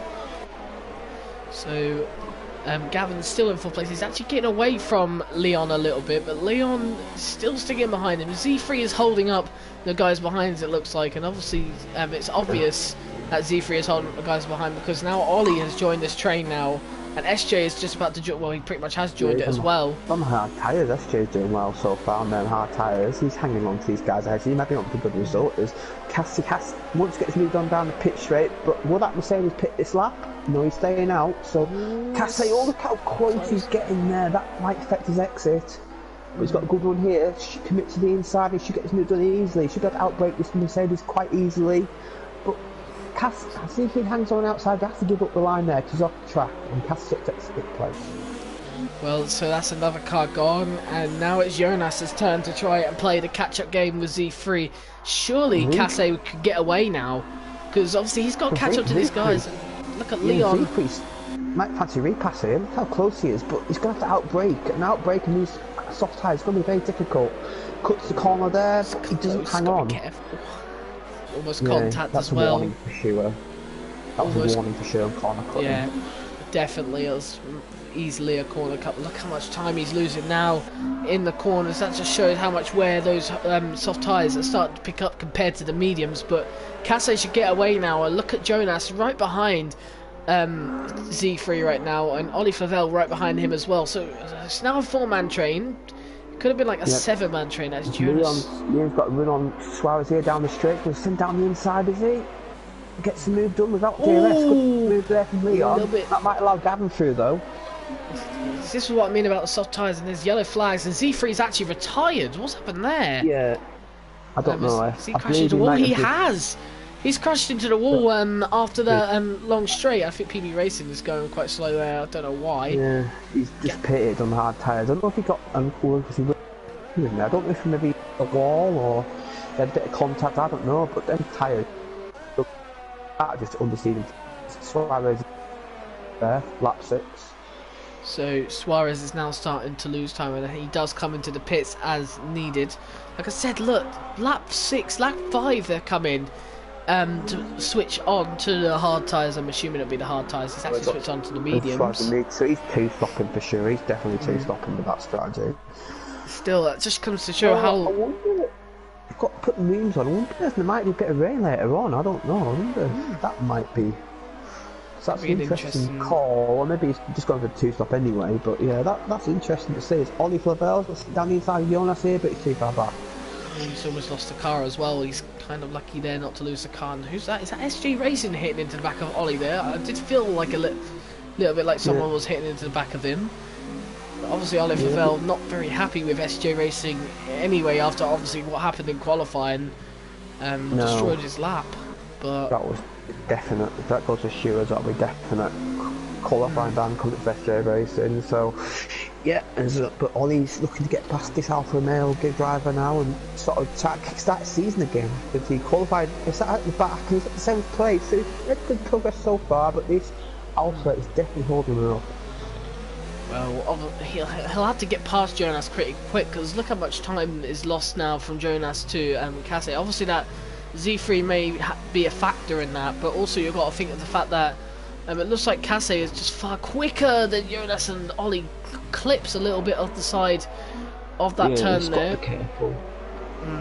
So Gavin's still in 4th place. He's actually getting away from Leon a little bit, but Leon is still sticking behind him. Z3 is holding up the guys behind, it looks like, and obviously it's obvious that Z3 is holding up the guys behind because now Ollie has joined this train now. And SJ is just about to join, well, he pretty much has joined it as well. On hard tyres, SJ is doing well so far on them hard tyres. He's hanging on to these guys ahead, so he might be on to a good result. As Cassie wants to get his move on down the pitch straight, but will that Mercedes pit this lap? No, he's staying out. So Cassie, look how close he's getting there. That might affect his exit. But he's got a good run here. Should commit to the inside. He should get his move done easily. He should be able to outbrake this Mercedes quite easily. But Cass, see if he hangs on outside, he has to give up the line there because he's off the track, and Cass takes 6th place. Well, so that's another car gone, and now it's Jonas's turn to try and play the catch-up game with Z3. Surely Casse could get away now, because obviously he's got to catch up to these guys. Look at Leon. Z3 might fancy repassing him, look how close he is, but he's going to have to outbrake and use soft tyres. It's going to be very difficult. Cuts the corner there, but he doesn't hang on. Almost contact as well. Warning for sure. That was a warning for sure on corner cut. Yeah, definitely. It was easily a corner cut. Look how much time he's losing now in the corners. That just shows how much wear those soft tyres are starting to pick up compared to the mediums. But Casse should get away now. And look at Jonas right behind Z3 right now, and Ollie Favell right behind him as well. So it's now a 4-man train. Could have been like a 7-man train as Jonas. Leon's got to run on Suarez here down the straight. Going to send down the inside, is he? Gets the move done without DRS. Good move there from Leon. That might allow Gavin through though. This is what I mean about the soft tyres and there's yellow flags. And Z3's actually retired. What's happened there? Yeah, I don't know. Has he crashed into the wall? He has. He's crashed into the wall after the long straight. I think PB Racing is going quite slow there. I don't know why. Yeah, he's just pitted on the hard tyres. I don't know if he got uncool because he was in there. I don't know if maybe a wall or he had a bit of contact. I don't know, but them tyres just understeering. Suarez there, lap 6. So Suarez is now starting to lose time, and he does come into the pits as needed. Like I said, look, lap 6, lap 5, they're coming. To switch on to the hard tyres. I'm assuming it'll be the hard tyres. He's actually switched on to the mediums. So he's 2-stopping for sure. He's definitely 2-stopping with that strategy. Still, that just comes to show how. I wonder. You've got to put the rims on. I wonder if there might be a bit of rain later on. I don't know. I wonder that might be. So that's an interesting call. Or maybe he's just going for the 2-stop anyway. But yeah, that's interesting to see. It's Ollie Flavel's down the inside of Jonas here, but he's too far back. He's almost lost the car as well. He's kind of lucky there not to lose the car. And who's that? Is that SG Racing hitting into the back of Ollie there? I did feel like a A little bit like someone was hitting into the back of him. But obviously Ollie Favell not very happy with SJ Racing anyway after obviously what happened in qualifying. Destroyed his lap. But that was definite. That goes to show us that'll be definite qualifying ban coming to SJ Racing. So yeah, but Ollie's looking to get past this Alfa Romeo driver now and sort of try to kickstart the season again. Because he qualified, he sat at the back and he's at the 7th place. So he's made good progress so far, but this Alfa is definitely holding him up. Well, he'll have to get past Jonas pretty quick because look how much time is lost now from Jonas to Casse. Obviously that Z3 may be a factor in that, but also you've got to think of the fact that it looks like Casse is just far quicker than Jonas, and Ollie clips a little bit off the side of that turn there. Got to be careful.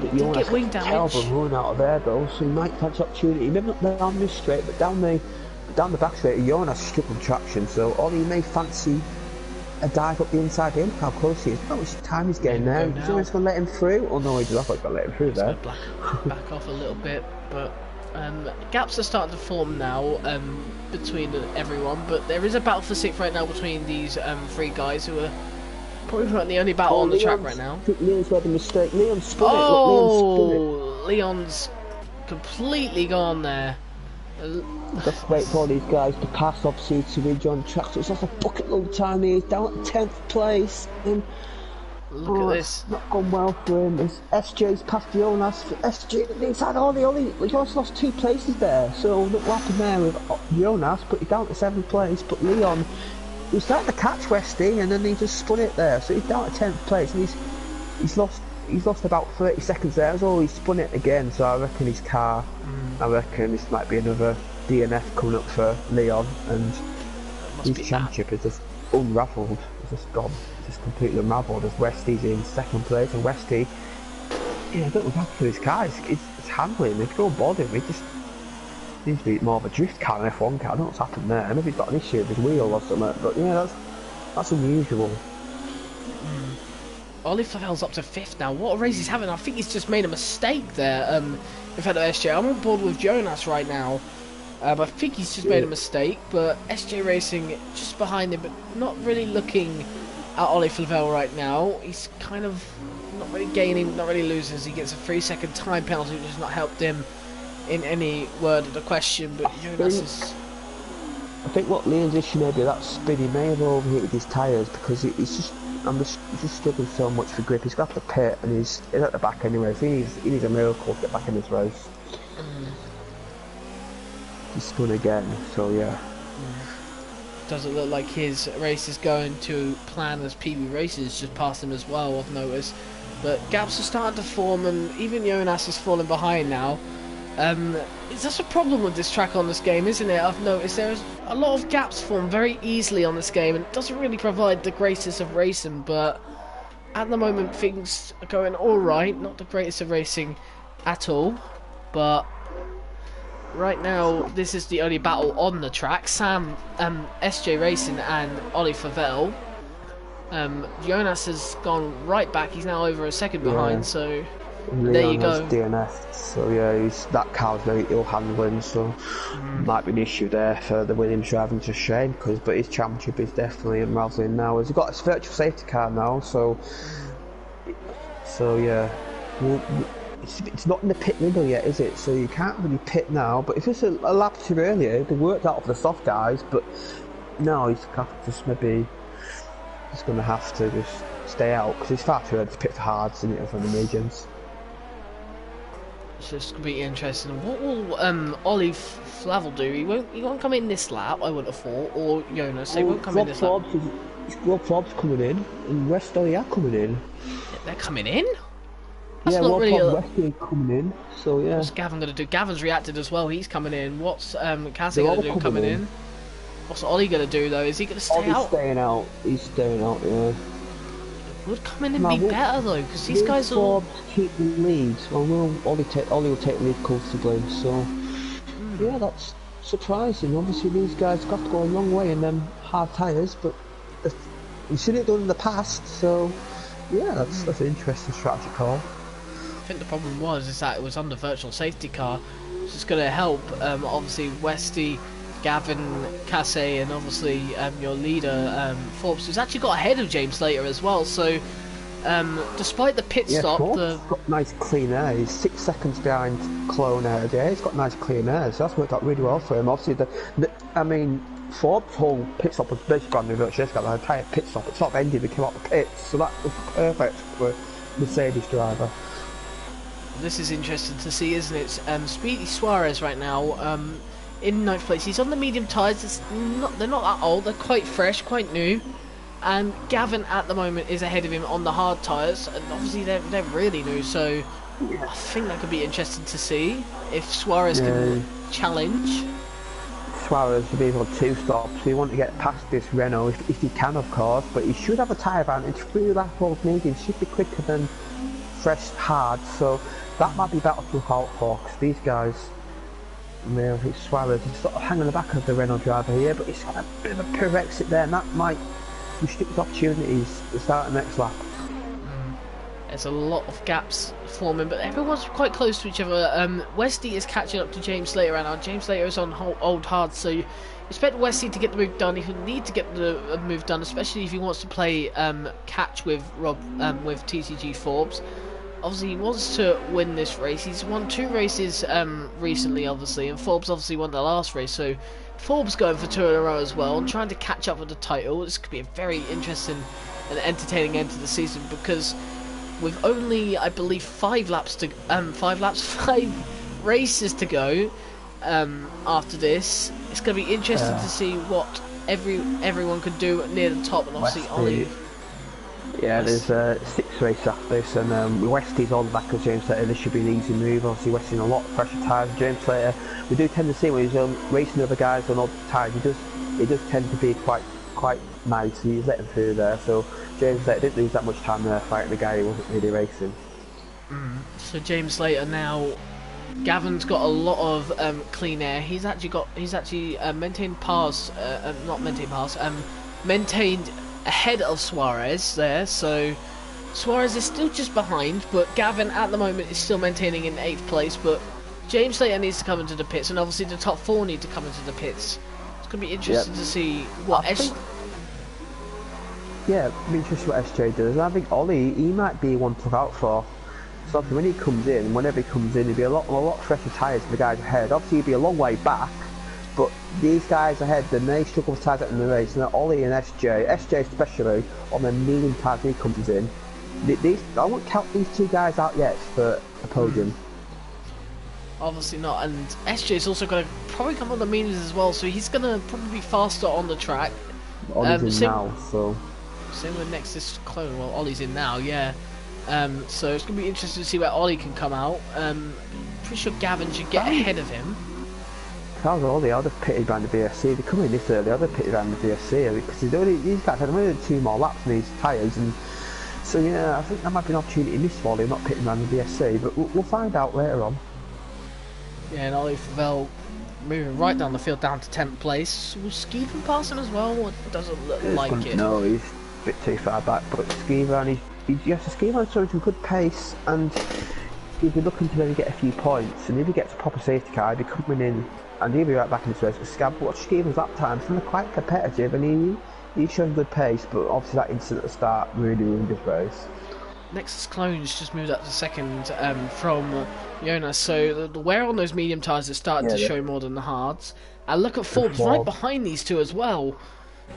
Did get wing damage. Run out of there though, so he might fancy opportunity. Maybe not down this straight, but down the back straight, Jonas struggling traction, so Ollie may fancy a dive up the inside in. How close he is. How much time he's getting there. Is Jonas going to let him through? Oh no, he does. I thought he was going to let him through there. Back off a little bit, but gaps are starting to form now between everyone, but there is a battle for 6th right now between these 3 guys who are probably not the only battle on the track right now. Leon's made a mistake. Leon spun it. Oh, Leon's completely gone there. Just wait for these guys to pass, obviously, to rejoin the track. So it's just a bucket load of time here. He's down at 10th place. And look at this. Not gone well for him. As SJ's past Jonas. SJ at the inside. He just lost 2 places there. So look what happened there with Jonas, but he's down to 7th place. But Leon, he was starting to catch Westy, and then he just spun it there. So he's down to 10th place, and he's lost about 30 seconds there. So he spun it again. So I reckon his car. I reckon this might be another DNF coming up for Leon, and his championship is just unravelled. It's just gone. It's just completely unravelled as Westy's in 2nd place, and Westy, I don't know what's happened to his car. It's handling. If you go on board him, he just needs to be more of a drift car than F1 car. I don't know what's happened there. Maybe he's got an issue with his wheel or something, but yeah, that's unusual. Ollie Favell's up to 5th now. What a race he's having. I think he's just made a mistake there in front of SJ. I'm on board with Jonas right now. I think he's just made a mistake, but SJ Racing just behind him, but not really looking at Ollie Favell right now. He's kind of not really gaining, not really losing as he gets a 3-second time penalty, which has not helped him in any word of the question, but Jonas is... I think what Leon's issue may be that spin, he may have overheated his tyres because he's just struggling so much for grip. He's got the pit and he's at the back anyway, so he needs a miracle to get back in this race. He's spun again, so yeah. Doesn't look like his race is going to plan as PB Races just passed him as well, I've noticed. But gaps are starting to form, and even Jonas is falling behind now. That's a problem with this track on this game, isn't it? I've noticed there's a lot of gaps form very easily on this game, and it doesn't really provide the greatest of racing, but at the moment things are going alright. Not the greatest of racing at all, but right now this is the only battle on the track. SJ Racing and Ollie Favell. Jonas has gone right back. He's now over a second behind, so Leon there you go. DNF, so yeah, that car's very ill handling, so might be an issue there for the Williams driving to shame, but his championship is definitely unravelling now. He's got his virtual safety car now, so yeah. It's not in the pit window yet, is it? So you can't really pit now. But if it's a lap too earlier, they worked out for the soft guys. But no, he's going to have to just stay out because it's far too early to pit for hards, isn't it, from the mediums. It's just going to be interesting. What will Ollie Favell do? He won't come in this lap, I would have thought, or Jonas. They won't come in this lap. Rob Forbes coming in, and West are coming in. They're coming in? That's not really Westy coming in, so yeah. What's Gavin going to do? Gavin's reacted as well, he's coming in. What's Cassie going to do coming in? What's Ollie going to do though? Is he going to stay out? He's staying out, yeah. Would come in and be better though, because these guys will keep the lead. Well, Ollie will take the lead comfortably, so yeah, that's surprising. Obviously these guys got to go a long way in them hard tyres, but we should have done in the past, so yeah, that's an interesting strategy call. I think the problem is that it was under virtual safety car, which is going to help obviously Westy Gavin, Casse, and obviously your leader Forbes, who's actually got ahead of James Slater as well. So despite the pit stop, Forbes got nice clean air. He's 6 seconds behind Clone Air. Yeah, he's got nice clean air, so that's worked out really well for him. Obviously, I mean, Forbes' whole pit stop was basically on reverse. He's got the entire pit stop. It sort of ended. He came out the pits, so that was perfect for Mercedes driver. This is interesting to see, isn't it? Speedy Suarez right now in 9th place. He's on the medium tyres. They're not that old. They're quite fresh, quite new. And Gavin at the moment is ahead of him on the hard tyres, and obviously they're really new. So I think that could be interesting to see if Suarez can challenge. Suarez will be able to stop, so you want to get past this Renault if he can, of course. But he should have a tyre advantage. 3 lap old medium should be quicker than fresh hard, so that might be better to look out for, because these guys, I think Suarez is sort of hanging the back of the Renault driver here, but he's got a bit of a poor exit there, and that might restrict opportunities to start the next lap. There's a lot of gaps forming, but everyone's quite close to each other. Westy is catching up to James Slater right now. James Slater is on old hard, so you expect Westy to get the move done. He will need to get the move done, especially if he wants to play catch with with TCG Forbes. Obviously, he wants to win this race. He's won 2 races recently, obviously, and Forbes obviously won the last race. So Forbes going for 2 in a row as well, and trying to catch up with the title. This could be a very interesting and entertaining end to the season, because with only, I believe, 5 races to go after this, it's going to be interesting to see what everyone can do near the top, and obviously Ollie. Yeah, there's 6 races after this, and Westy's on the back of James Slater. This should be an easy move. Obviously, Westy's in a lot of pressure tyres. James Slater, we do tend to see when he's racing other guys on old tyres, he does tend to be quite nice. He's letting through there, so James Slater didn't lose that much time there fighting the guy who wasn't really racing. So James Slater now, Gavin's got a lot of clean air. He's actually maintained ahead of Suarez there, so Suarez is still just behind, but Gavin at the moment is still maintaining in 8th place, but James Slater needs to come into the pits, and obviously the top 4 need to come into the pits. It's going to be interesting to see what Yeah, it'll be interesting what SJ does, and I think Ollie, he might be one to look out for. So when he comes in, whenever he comes in, he'll be a lot fresher tyres for the guys ahead. Obviously he'll be a long way back, but these guys ahead, then they struggle with tyres in the race, and Ollie and SJ especially, on the medium tyres when he comes in, I won't count these 2 guys out yet for a podium. Obviously not, and SJ's also going to probably come on the mediums as well, so he's going to probably be faster on the track. Ollie's in now, so... Same with Nexus Clone, well Ollie's in now, yeah. So it's going to be interesting to see where Ollie can come out. Pretty sure Gavin should get ahead of him. If I was Ollie, I'd have pitted behind the BSC. They come in this early, I'd have pitted behind the BSC, because these guys had only 2 more laps on these tyres, and so yeah, I think that might be an opportunity in this volley, not pitting behind the BSC, but we'll find out later on. Yeah, and Ollie Favell moving right down the field down to 10th place. Will Skeevan pass him as well? Or doesn't look like it. No, he's a bit too far back, but Skeevan, Skeevan's showing some good pace, and he'll be looking to maybe get a few points, and if he gets a proper safety car, he'll be coming in, and he'll be right back in this race with Scab. Watch Skeevan's lap times, and they're quite competitive, and he's showing good pace, but obviously that incident at the start really ruined this race. Nexus Clones just moved up to 2nd from Jonas, so the wear on those medium tyres is starting to show more than the hards. And look at Forbes right behind these 2 as well.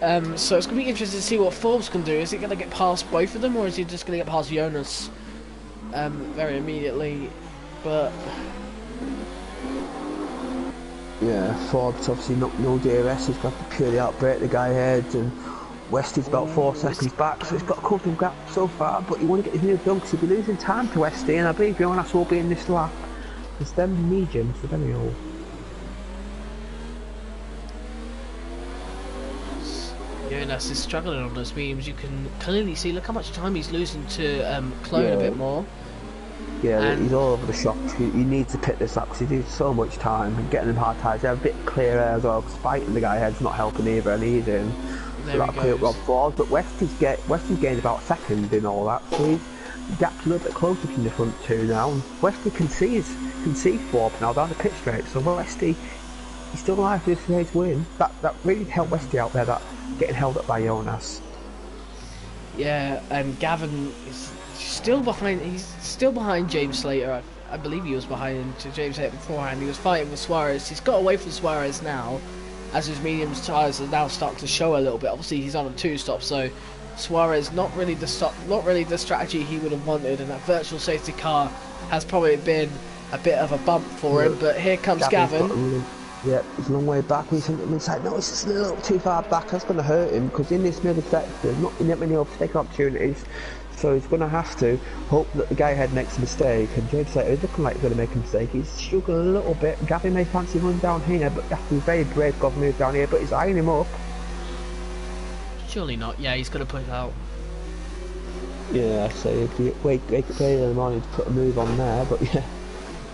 So it's going to be interesting to see what Forbes can do. Is he going to get past both of them, or is he just going to get past Jonas very immediately? But yeah, Forbes obviously no DRS, he's got to purely outbrake the guy ahead, and Westy's about 4 seconds back, so he's got a couple of gaps so far, but you want to get his move done because he'll be losing time to Westy, and I believe Jonas will be in this lap. Because them mediums are very old. Jonas is struggling on those mediums. You can clearly see, look how much time he's losing to Clone a bit more. Yeah, he's all over the shop. He needs to pit this up because he needs so much time, and getting them hard tyres. They have a bit clear air as well, because fighting the guy ahead's not helping either, and he's in. So that'll clear up Rob Ford, but Westy's gained about 2nd in all that, so he's gapped a little bit closer from the front 2 now. And Westy can see Forbes now down the pit straight, so Westy he's still alive for this race win. That really helped Westy out there, that getting held up by Jonas. Yeah, and Gavin is still behind. He's still behind James Slater. I believe he was behind James Slater beforehand. He was fighting with Suarez. He's got away from Suarez now, as his medium tyres are now starting to show a little bit. Obviously, he's on a 2-stop, so Suarez not really the strategy he would have wanted, and that virtual safety car has probably been a bit of a bump for him. But here comes Gavin. Yeah, he's a long way back. We think it's like, no, it's just a little too far back. That's going to hurt him, because in this middle sector, there's not many overtaking opportunities. So he's going to have to hope that the guy ahead makes a mistake. And James Slater is looking like he's going to make a mistake. He's struggling a little bit. Gavin may fancy run down here, but you have to be very brave to move down here. But he's eyeing him up. Surely not. Yeah, he's going to put it out. Yeah, so if you wait in the morning to put a move on there, but yeah.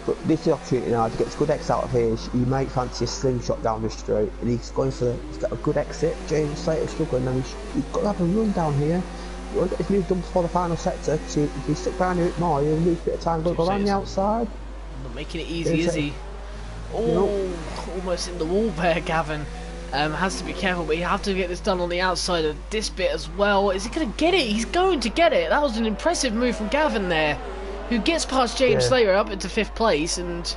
But this is the opportunity now to get a good exit out of here. You might fancy a slingshot down the straight, and he's got a good exit. James Slater's struggling, and he's got to have a run down here. You want to get his move done before the final sector, because if you stick down here more, you'll lose a bit of time. But go around the outside. Not making it easy, is he? Oh, almost in the wall there, Gavin. Has to be careful, but you have to get this done on the outside of this bit as well. Is he going to get it? He's going to get it. That was an impressive move from Gavin there, who gets past James Slater up into 5th place, and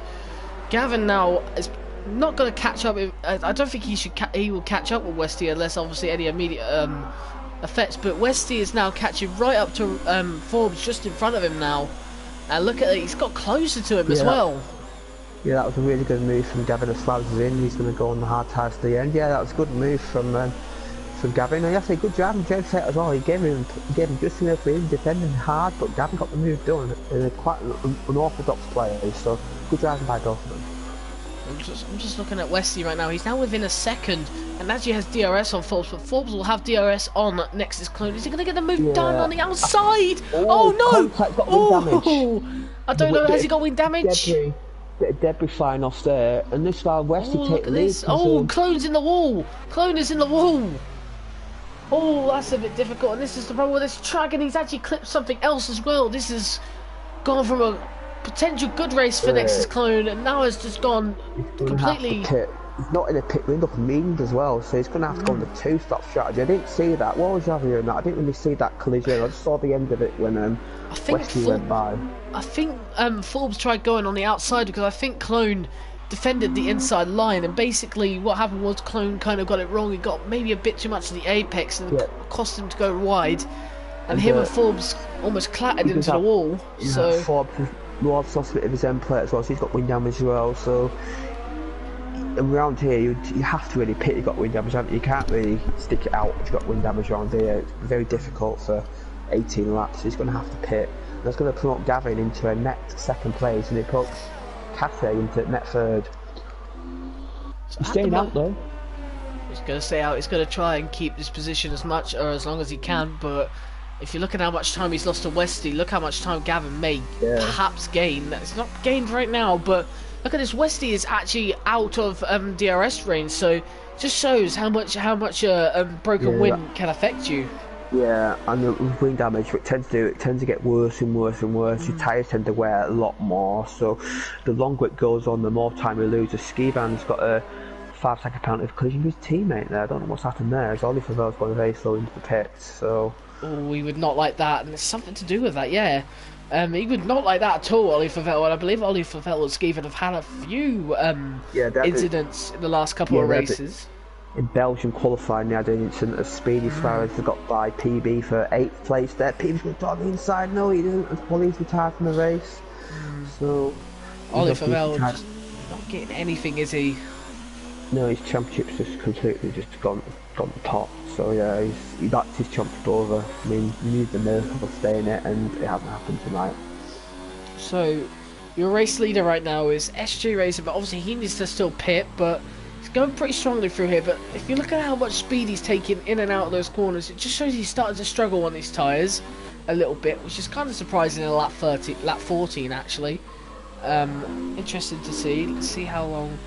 Gavin now is not going to catch up. I don't think he will catch up with Westy unless obviously any immediate effects. But Westy is now catching right up to Forbes, just in front of him now. And look at it, he's got closer to him as well. Yeah, that was a really good move from Gavin as Slavs is in. He's going to go on the hard tires to the end. Yeah, that was a good move from Gavin. And I say good job from James Slater as well. He gave him just enough for him, defending hard, but Gavin got the move done. And they're quite an unorthodox player, so good driving by both of them. I'm just looking at Westy right now. He's now within a second, and actually has DRS on Forbes, but Forbes will have DRS on Nexus Clone. Is he going to get the move done on the outside? Oh no! I don't know. Has he got wing damage? Bit of debris flying off there, and this while Westy take the lead. Oh, Clone's in the wall. Clone is in the wall. Oh, that's a bit difficult, and this is the problem with this track, and he's actually clipped something else as well. This has gone from a potential good race for Nexus Clone, and now it's just gone completely. He's not in a pit window for means as well, so he's going to have to go on the 2-stop strategy. I didn't see that. What was your view on that? I didn't really see that collision. I just saw the end of it when Westy went by. I think Forbes tried going on the outside because I think Clone defended the inside line, and basically what happened was Clone kind of got it wrong. He got maybe a bit too much of the apex and cost him to go wide, and him and Forbes almost clattered into the wall. So Forbes lost a bit of his end plate as well, so he's got wind damage as well. So around here you have to really pit. You've got wind damage, haven't you? You can't really stick it out if you've got wind damage around here. It's very difficult for 18 laps, so he's going to have to pit. And that's going to promote Gavin into a net 2nd place, and it puts Cathay into net 3rd. He's staying out though. He's going to stay out. He's going to try and keep this position as much or as long as he can, but if you look at how much time he's lost to Westy, look how much time Gavin may perhaps gain. It's not gained right now, but look at this. Westy is actually out of DRS range, so it just shows how much broken wind can affect you. Yeah, and the wing damage, what it tends to get worse and worse and worse. Your tyres tend to wear a lot more, so the longer it goes on, the more time we lose. The ski band's got a 5-second penalty for collision with his teammate there. I don't know what's happened there. As Ollie Favel's going very slow into the pits, so. Oh, we would not like that, and there's something to do with that, yeah. He would not like that at all, Ollie Favel, and I believe Ollie Favel has even have had a few incidents in the last couple of races. In Belgium qualifying, they had an incident of Speedy Suarez that got by PB for 8th place there. PB's going to on the inside, no he didn't, and he's retired from the race. So Ollie Favel just not getting anything, is he? No, his championship's just completely gone pot. So yeah, that's his championship over. I mean, he needs a miracle to stay in it, and it hasn't happened tonight. So your race leader right now is SJ Racing, but obviously he needs to still pit, but he's going pretty strongly through here. But if you look at how much speed he's taking in and out of those corners, it just shows he's starting to struggle on these tyres a little bit, which is kind of surprising in lap 14 actually. Interesting to see. Let's see how long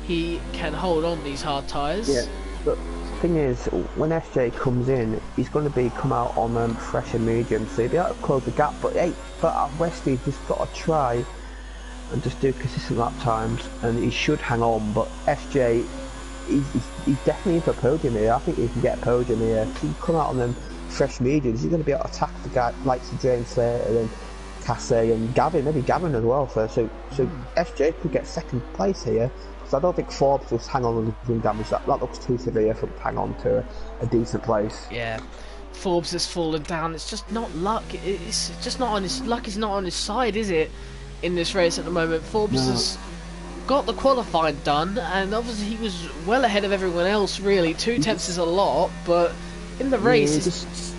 he can hold on these hard tyres. Yeah, but the thing is, when SJ comes in, he's going to come out on fresh and medium, so he'll be able to close the gap. But hey, Westy's just got to try and just do consistent lap times, and he should hang on. But SJ, he's definitely in for a podium here. I think he can get a podium here. He can come out on them fresh mediums. He's going to be able to attack the guy like James Slater and Cassie and Gavin, maybe Gavin as well. So SJ could get second place here. So I don't think Forbes will hang on with wing damage. That looks too severe for him to hang on to a decent place. Yeah. Forbes has fallen down. It's just not luck. It's just not on his luck. Is not on his side, is it? In this race at the moment, Forbes has got the qualifying done, and obviously he was well ahead of everyone else. Really, 2 tenths is a lot, but in the race, it's just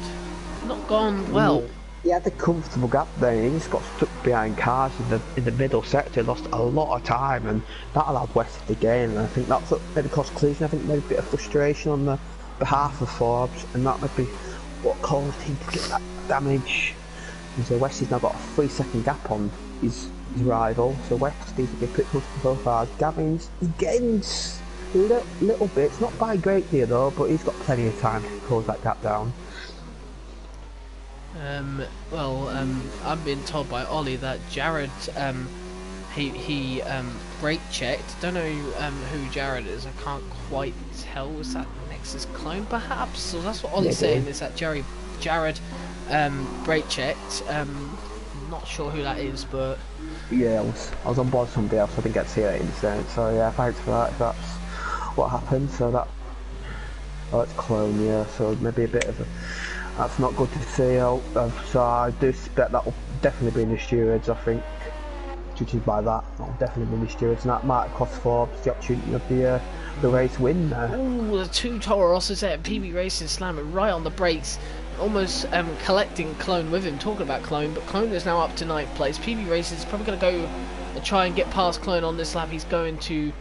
not gone well. He had the comfortable gap there. He just got stuck behind cars in the middle sector. Lost a lot of time, and that allowed West to gain. And I think that's what maybe caused collision. I think maybe a bit of frustration on the behalf of Forbes, and that might be what caused him to get that damage. And so Westy's now got a 3-second gap on his rival, so West needs to be pretty comfortable so far. Gavin's getting little bits, not by a great deal though, but he's got plenty of time to close that gap down. I'm being told by Ollie that Jared, he brake checked. Don't know who Jared is. I can't quite tell. Was that Nexus clone perhaps? So that's what Ollie's saying, is that Jared brake checked. Not sure who that is, but yeah, I was on board with somebody else. I didn't get to see that incident. So yeah, thanks for that. If that's what happened. So it's clone, yeah. So maybe a bit of a. That's not good to see. So I do suspect that will definitely be in the stewards. I think, judging by that, that will definitely be in the stewards, and that might cost Forbes the opportunity of the race win there. Ooh, the 2 Toro Rosses there. PB Racing slamming right on the brakes. Almost collecting Clone with him. Talking about Clone, but Clone is now up to 9th place. PB Racing is probably going to go and try and get past Clone on this lap. He's going to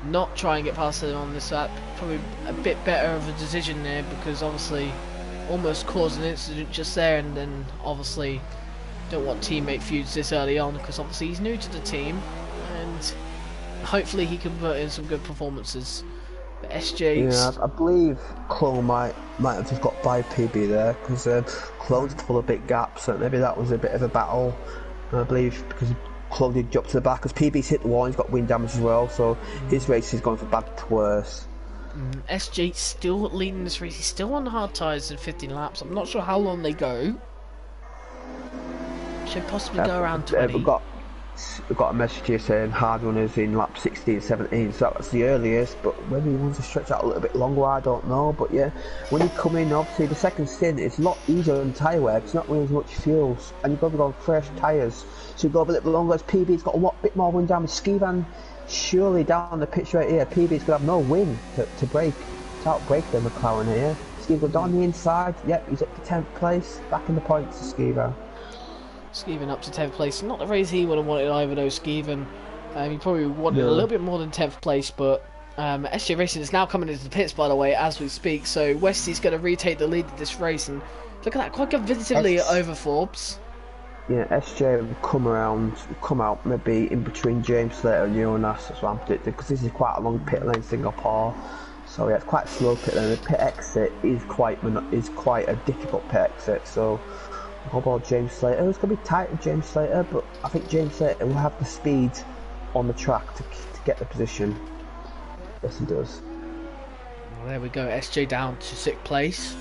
not try and get past him on this lap. Probably a bit better of a decision there, because obviously almost caused an incident just there, and then obviously don't want teammate feuds this early on, because obviously he's new to the team, and hopefully he can put in some good performances. SJ. Yeah, I believe Clone might have just got by PB there, because Clone's full of big gaps, so maybe that was a bit of a battle. And I believe because Clone did jump to the back, because PB's hit the wall, he's got wind damage as well, so his race is going from bad to worse. SJ still leading this race. He's still on hard tyres in 15 laps. I'm not sure how long they go. Should possibly go around 20. We've got a message here saying hard runners in lap 16, 17, so that was the earliest, but whether he wants to stretch out a little bit longer, I don't know. But yeah, when you come in, obviously the second stint, it's a lot easier on tyre wear, it's not really as much fuel, and you've got to go on fresh tyres, so you go a little bit longer. As PB's got a bit more wind damage. Skivan surely down the pitch right here. PB's going to have no wind to outbrake the McLaren here. Skivan go down the inside, yep, he's up to 10th place, back in the points to Skivan. Skivan up to 10th place. Not the race he would have wanted either though, Skivan. He probably wanted a little bit more than 10th place, but SJ Racing is now coming into the pits, by the way, as we speak, so Westy's going to retake the lead of this race, and look at that, quite convincingly over Forbes. Yeah, SJ will come out maybe in between James Slater and Jonas, that's what I'm predicting, because this is quite a long pit lane, Singapore. So yeah, it's quite a slow pit lane. The pit exit is quite a difficult pit exit, so how about James Slater? It's going to be tight with James Slater, but I think James Slater will have the speed on the track to get the position. Yes, he does. Well, there we go. SJ down to 6th place.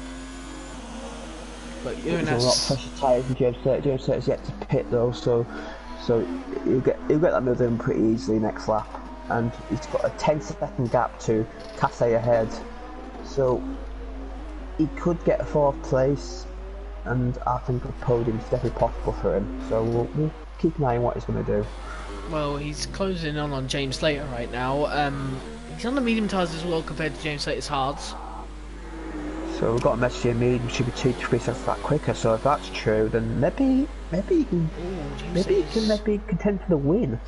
But there's a lot of pressure tyres in James Slater. James Slater's yet to pit though, so he'll get that move in pretty easily next lap. And he's got a 10-second gap to Cassie ahead, so he could get a 4th place. And I think a podium is definitely possible for him, so we'll keep an eye on what he's going to do. Well, he's closing on James Slater right now. He's on the medium tyres as well compared to James Slater's hards. So we've got a message here, medium should be 2 to 3 seconds that quicker, so if that's true, then maybe he can contend for the win.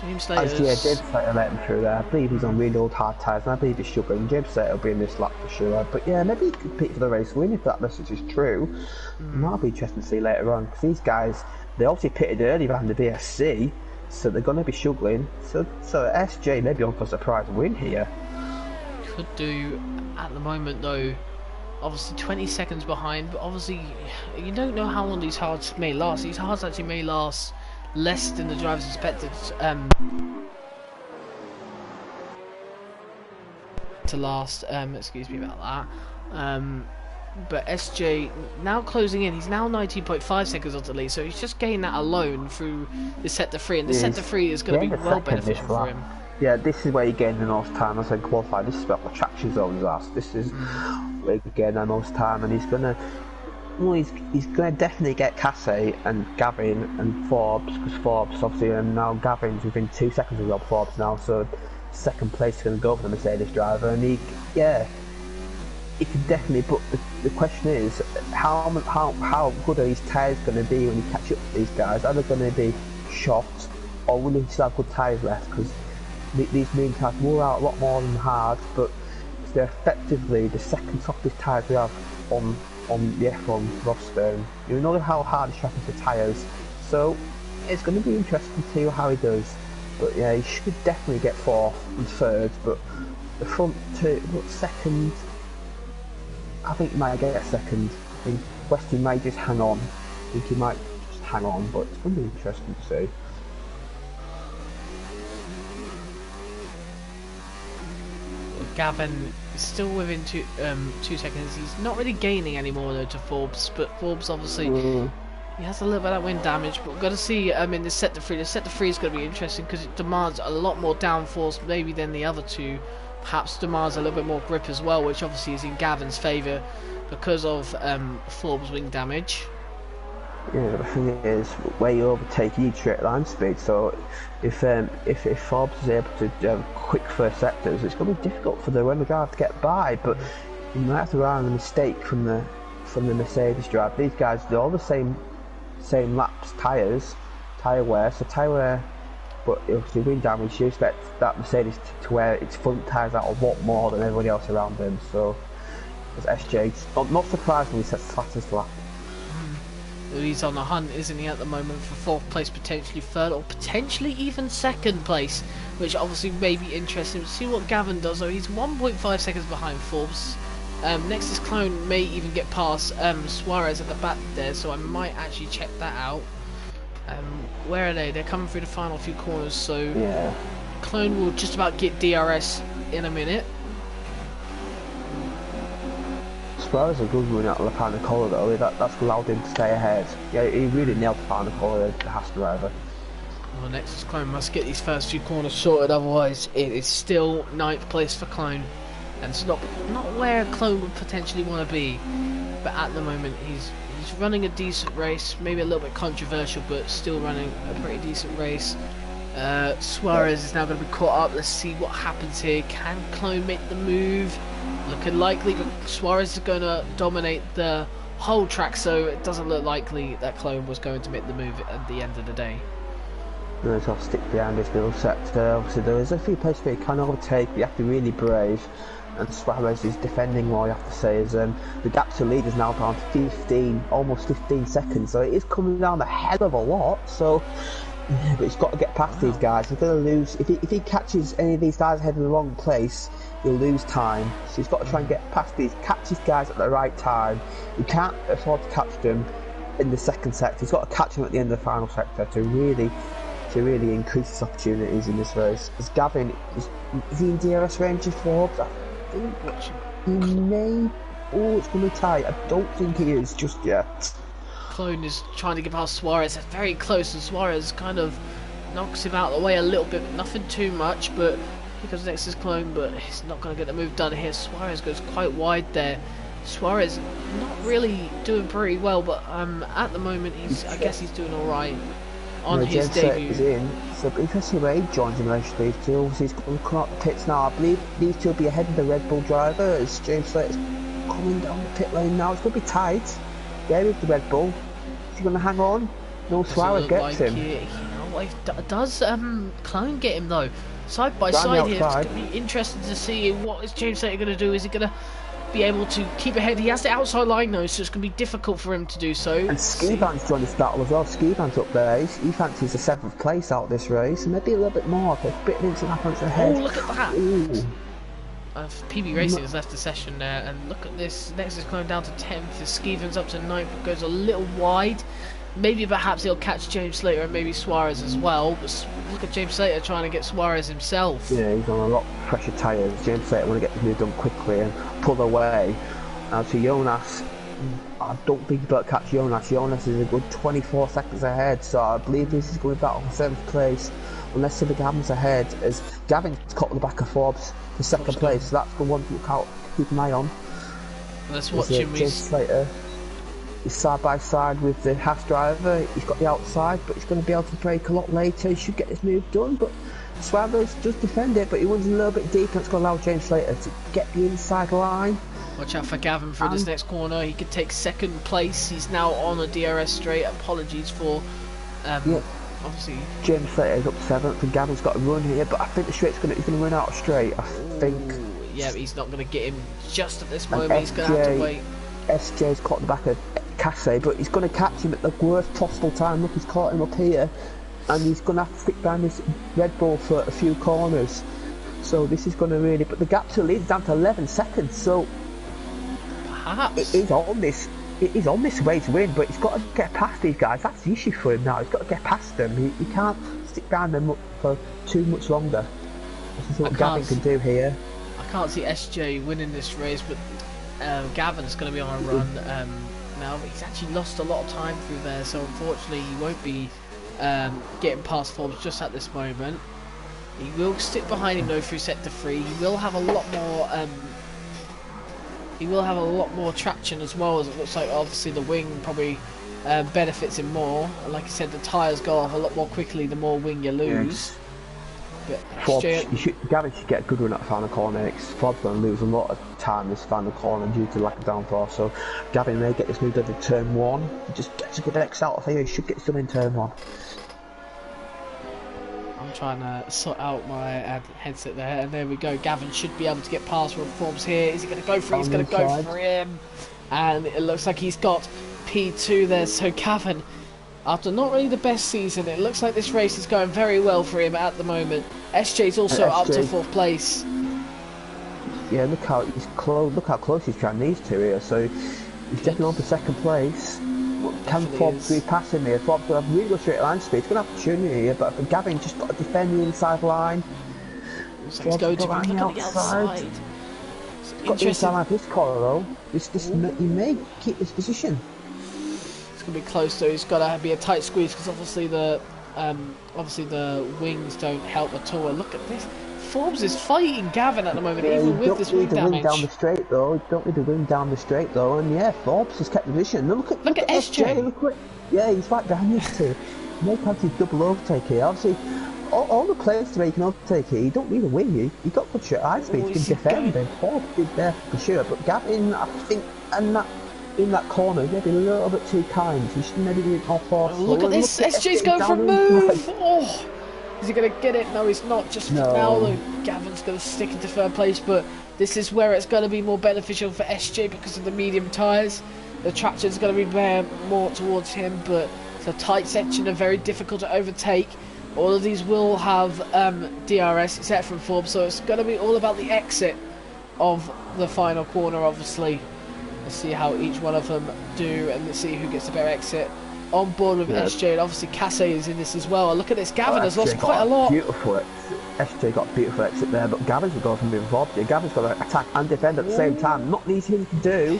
James Slater. James Slater let him through there. I believe he's on really old hard tyres, and I believe he's struggling. James Slater will be in this lap for sure. But yeah, maybe he could compete for the race win if that message is true. And that'll be interesting to see later on, because these guys, they obviously pitted early behind the VSC, so they're going to be struggling. So SJ maybe on for a surprise win here. Could do at the moment though. Obviously 20 seconds behind, but obviously you don't know how long these hards may last. These hards actually may last less than the drivers expected to last. Excuse me about that. But SJ now closing in. He's now 19.5 seconds off the lead, so he's just gained that alone through the sector 3, and the sector 3 is going to be well beneficial for him. Yeah, this is where you gain the most time. As I qualify, this is where the traction zones are. This is where you gain the most time, and he's gonna definitely get Cassie and Gavin and Forbes, because Forbes obviously, and now Gavin's within 2 seconds of Rob Forbes now, so second place is going to go for the Mercedes driver, and he can definitely. But the question is, how good are these tyres going to be when you catch up with these guys? Are they going to be shot, or will he still have good tyres left? Because these mean tyres wore out a lot more than hard, but they're effectively the second softest tyres we have on the F1 roster. You know how hard he's tracking for tyres, so it's going to be interesting to see how he does. But yeah, he should definitely get 4th and 3rd, but the front two, second, I think he might get a 2nd. I think Westy might just hang on. I think he might just hang on, but it's going to be interesting to see. Gavin is still within 2 seconds. He's not really gaining anymore though to Forbes, but Forbes obviously he has a little bit of wind damage. But we've got to see in the sector 3. The sector 3 is going to be interesting because it demands a lot more downforce maybe than the other two. Perhaps demands a little bit more grip as well, which obviously is in Gavin's favour because of Forbes' wing damage. Yeah, the thing is, where you overtake, you need straight line speed. So if Forbes is able to have quick first sectors, it's going to be difficult for the runner driver to get by. But you might have to rely on a mistake from the Mercedes driver. These guys, they're all the same laps tyre wear. So tyre wear, but obviously wind damage, you expect that Mercedes to wear its front tyres out a lot more than everybody else around them. So as SJ, not surprisingly, sets the fastest lap. He's on a hunt, isn't he, at the moment for 4th place, potentially 3rd, or potentially even 2nd place, which obviously may be interesting. We'll see what Gavin does, though. He's 1.5 seconds behind Forbes. Next is Clone, may even get past Suarez at the back there, so I might actually check that out. Where are they? They're coming through the final few corners, so yeah. Clone will just about get DRS in a minute. Suarez a good run out of the Pinnacle though, that's allowed him to stay ahead. Yeah, he really nailed the Pinnacle, the Haas driver. Well, Nexus Clone must get these first few corners sorted, otherwise it is still 9th place for Clone. And it's not where Clone would potentially want to be, but at the moment he's running a decent race, maybe a little bit controversial, but still running a pretty decent race. Suarez is now going to be caught up. Let's see what happens here. Can Clone make the move? Looking likely, but Suarez is going to dominate the whole track, so it doesn't look likely that Clone was going to make the move at the end of the day. No, so I'll stick behind this middle sector. Obviously there is a few places where you can overtake, but you have to be really brave, and Suarez is defending well, you have to say. The gap to lead is now down to 15, almost 15 seconds, so it is coming down a hell of a lot. So yeah, but he's got to get past these guys. He's going to lose if he catches any of these guys ahead in the wrong place. He'll lose time, so he's got to try and get past catch these guys at the right time. He can't afford to catch them in the second sector. He's got to catch them at the end of the final sector to really increase his opportunities in this race. As Gavin is he in DRS range of Forbes? I think he may. Oh, it's going to be tight. I don't think he is just yet. Clone is trying to get past Suarez. That's very close, and Suarez kind of knocks him out of the way a little bit. Nothing too much, but because next is Clone, but he's not going to get the move done here. Suarez goes quite wide there. Suarez not really doing pretty well, but at the moment I guess he's doing all right on his debut. Is in, so interesting where he joins in relation to these two. Obviously he's going to come out the pits now. I believe these two will be ahead of the Red Bull driver as James Slater's coming down the pit lane now. It's going to be tight. Yeah, with the Red Bull. Is he going to hang on? No, Suarez gets him. Does Clone get him though? Side by side here, it's going to be interesting to see what is James Slater going to do. Is he going to be able to keep ahead? He has the outside line though, so it's going to be difficult for him to do so. And Skivan's joined this battle as well. Skivan's up there. He fancies the 7th place out of this race, and maybe a little bit more. A bit of instant happens ahead. Oh, look at that! PB Racing has left the session there, and look at this. Next is going down to 10th. Skivan's up to 9th, but goes a little wide. maybe perhaps he'll catch James Slater and maybe Suarez as well. But look at James Slater trying to get Suarez himself. Yeah, he's on a lot of pressure tyres. James Slater want to get the move done quickly and pull away. And to Jonas, I don't think he's got to catch Jonas. Jonas is a good 24 seconds ahead, so I believe this is going to be battle for 7th place. Unless something happens ahead, as Gavin's caught the back of Forbes for 2nd place, so that's the one to look out, keep an eye on. Let's watch him. James Slater is side by side with the Haas driver. He's got the outside, but he's going to be able to brake a lot later. He should get this move done, but Suarez does defend it, but he runs a little bit deep, and it's going to allow James Slater to get the inside line. Watch out for Gavin through this next corner. He could take 2nd place. He's now on a DRS straight. Apologies for obviously James Slater is up 7th, and Gavin's got a run here, but I think the straight's he's going to run out straight. I think. Yeah, he's not going to get him just at this moment. He's going to have to wait. SJ's caught the back of Casse, but he's going to catch him at the worst possible time. Look, he's caught him up here, and he's going to have to stick behind this Red Bull for a few corners. So this is going to really, but the gap to lead is down to 11 seconds. So perhaps he's on this. He's on this way to win, but he's got to get past these guys. That's the issue for him now. He's got to get past them. He can't stick behind them for too much longer. This is what Gavin can do here. I can't see SJ winning this race, but Gavin's going to be on a run now. He's actually lost a lot of time through there, so unfortunately he won't be getting past Forbes just at this moment. He will stick behind him though through sector 3. He will have a lot more. He will have a lot more traction as well, as it looks like. Obviously, the wing probably benefits him more. And like I said, the tyres go off a lot more quickly the more wing you lose. But Gavin should get a good run at the final corner, because Forbes going to lose a lot of time this final corner due to lack of downforce. So Gavin may get this moved over to turn 1. He just gets a good X out of here. He should get some in turn 1. I'm trying to sort out my headset there, and there we go. Gavin should be able to get past Forbes here. Is he going to go for it? He's going to go for him. And it looks like he's got P2 there. So Gavin, after not really the best season, it looks like this race is going very well for him at the moment. SJ's also up to 4th place. Yeah, look how he's close. Look how close he's trying these two here. So he's definitely on for 2nd place. Can Forbes be passing here? Forbes will have really good straight line speed. He's going to have opportunity here, but for Gavin, just got to defend the inside line. So he's going to look on the outside. Got the inside line for this corner though. He may keep this position. It's going to be close though. It's got to be a tight squeeze, because obviously the wings don't help at all. And look at this. Forbes is fighting Gavin at the moment, even with this wing damage. You don't need the wing down the straight though. You don't need the wing down the straight though. And yeah, Forbes has kept the position. Look at SJ. Yeah, he's right behind these two. Make out his double overtake here. Obviously, all the players to make an overtake here, you don't need a wing. You got good high speed. You can defend. And Forbes did there for sure. But Gavin, I think, in that corner, maybe a little bit too kind. He should maybe do it more force. Look at this. SJ's going for a move. Oh. Is he going to get it? No, he's not. Just now, though, Gavin's going to stick into 3rd place, but this is where it's going to be more beneficial for SJ because of the medium tyres. The traction's going to be more towards him, but it's a tight section and very difficult to overtake. All of these will have DRS, except from Forbes, so it's going to be all about the exit of the final corner, obviously. Let's see how each one of them do, and let's see who gets the better exit. On board with SJ, and obviously Casse is in this as well. Look at this, Gavin has lost quite a lot. SJ got a beautiful exit there, but Gavin's going from moving forward here. Gavin's got to attack and defend at the same time. Not an easy thing to do.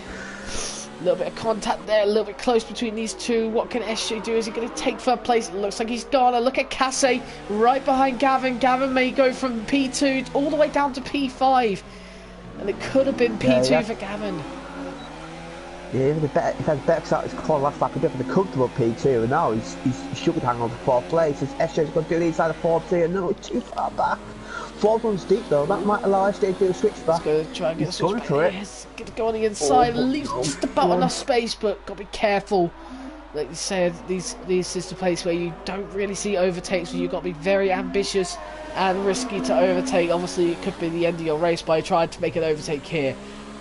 A little bit of contact there, a little bit close between these two. What can SJ do? Is he going to take 3rd place? It looks like he's gone. And look at Casse right behind Gavin. Gavin may go from P2 all the way down to P5. And it could have been P2 for Gavin. Yeah, if he had better out his corner last lap, he'd be able to comfortable P2, and now he's should hang on to 4th place. SJ's going to do the inside of Forbes here. No, too far back. Forbes runs deep though. That might allow SJ to do a switch back. He's going to try and get a switch back. He's going to go on the inside. Leaves just about enough space, but got to be careful. Like you said, this is the place where you don't really see overtakes, so you've got to be very ambitious and risky to overtake. Obviously, it could be the end of your race by trying to make an overtake here.